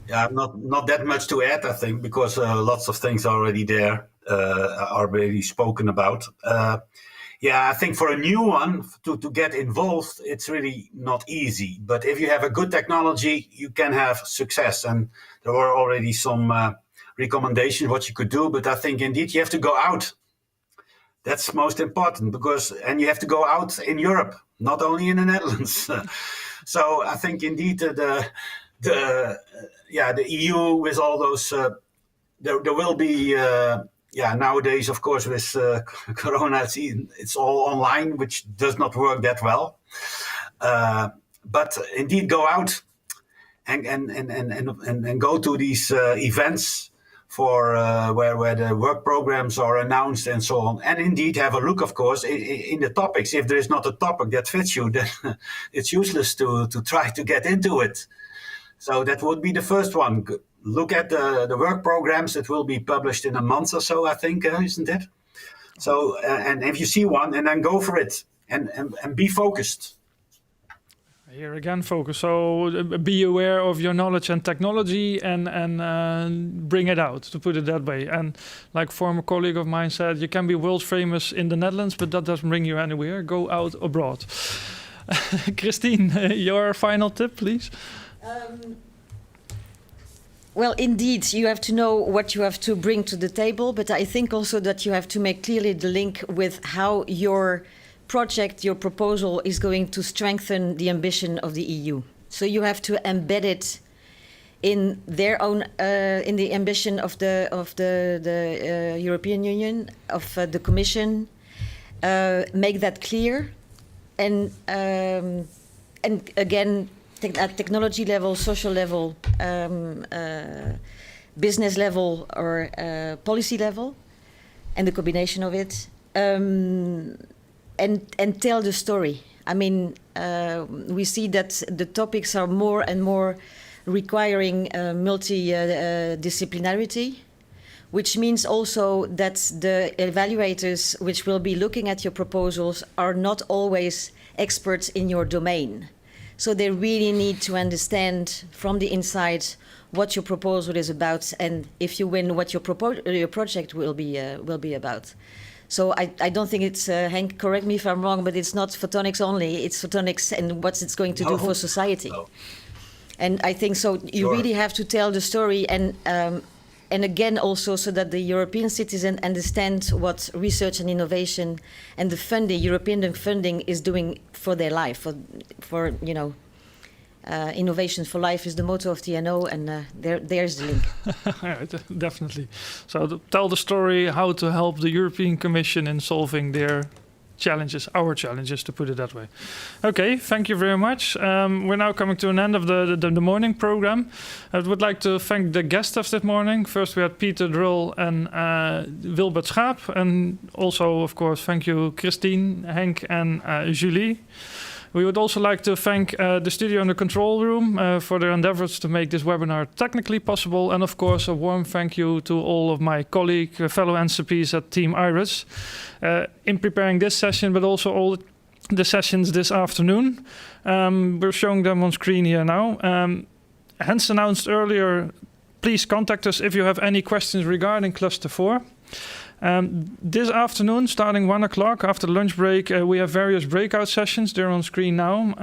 Speaker 7: Yeah, not that much to add, I think, because lots of things are already there, are already spoken about. I think for a new one to get involved, it's really not easy. But if you have a good technology, you can have success. And there were already some recommendations what you could do. But I think indeed you have to go out. That's most important and you have to go out in Europe, not only in the Netherlands. So I think indeed the EU with all those, there will be, nowadays, of course, with Corona, it's all online, which does not work that well. But indeed, go out and go to these events for where the work programs are announced and so on. And indeed, have a look, of course, in the topics. If there is not a topic that fits you, then it's useless to try to get into it. So that would be the first one. Look at the work programs that will be published in a month or so, I think, isn't it? So, and if you see one, and then go for it and be focused.
Speaker 1: Here again, focus. So be aware of your knowledge and technology and bring it out, to put it that way. And like a former colleague of mine said, you can be world famous in the Netherlands, but that doesn't bring you anywhere. Go out abroad. Christine, your final tip, please.
Speaker 9: Well, indeed, you have to know what you have to bring to the table, but I think also that you have to make clearly the link with how your project, your proposal is going to strengthen the ambition of the EU. So you have to embed it in their own, in the ambition of the European Union, of the Commission. Make that clear, and again, at technology level, social level, business level, or policy level, and the combination of it, and tell the story. I mean, we see that the topics are more and more requiring multidisciplinarity, which means also that the evaluators which will be looking at your proposals are not always experts in your domain. So they really need to understand from the inside what your proposal is about, and if you win, what your project will be about. So I don't think it's, Henk, correct me if I'm wrong, but it's not photonics only, it's photonics and what it's going to do for society. No. And I think so you really have to tell the story, and again also so that the European citizen understand what research and innovation and the funding, European funding, is doing for their life, for you know, innovation for life is the motto of TNO, and there's the link.
Speaker 1: Yeah, definitely. So tell the story, how to help the European Commission in solving their challenges, our challenges, to put it that way. Okay, thank you very much. We're now coming to an end of the morning program. I would like to thank the guests of this morning. First we had Peter Drull and Wilbert Schaap, and also, of course, thank you Christine, Henk and Julie. We would also like to thank the studio and the control room for their endeavors to make this webinar technically possible. And of course, a warm thank you to all of my colleagues, fellow NCPs at Team IRIS in preparing this session, but also all the sessions this afternoon. We're showing them on screen here now. Hence announced earlier, please contact us if you have any questions regarding Cluster 4. This afternoon, starting 1 o'clock after lunch break, we have various breakout sessions. They're on screen now.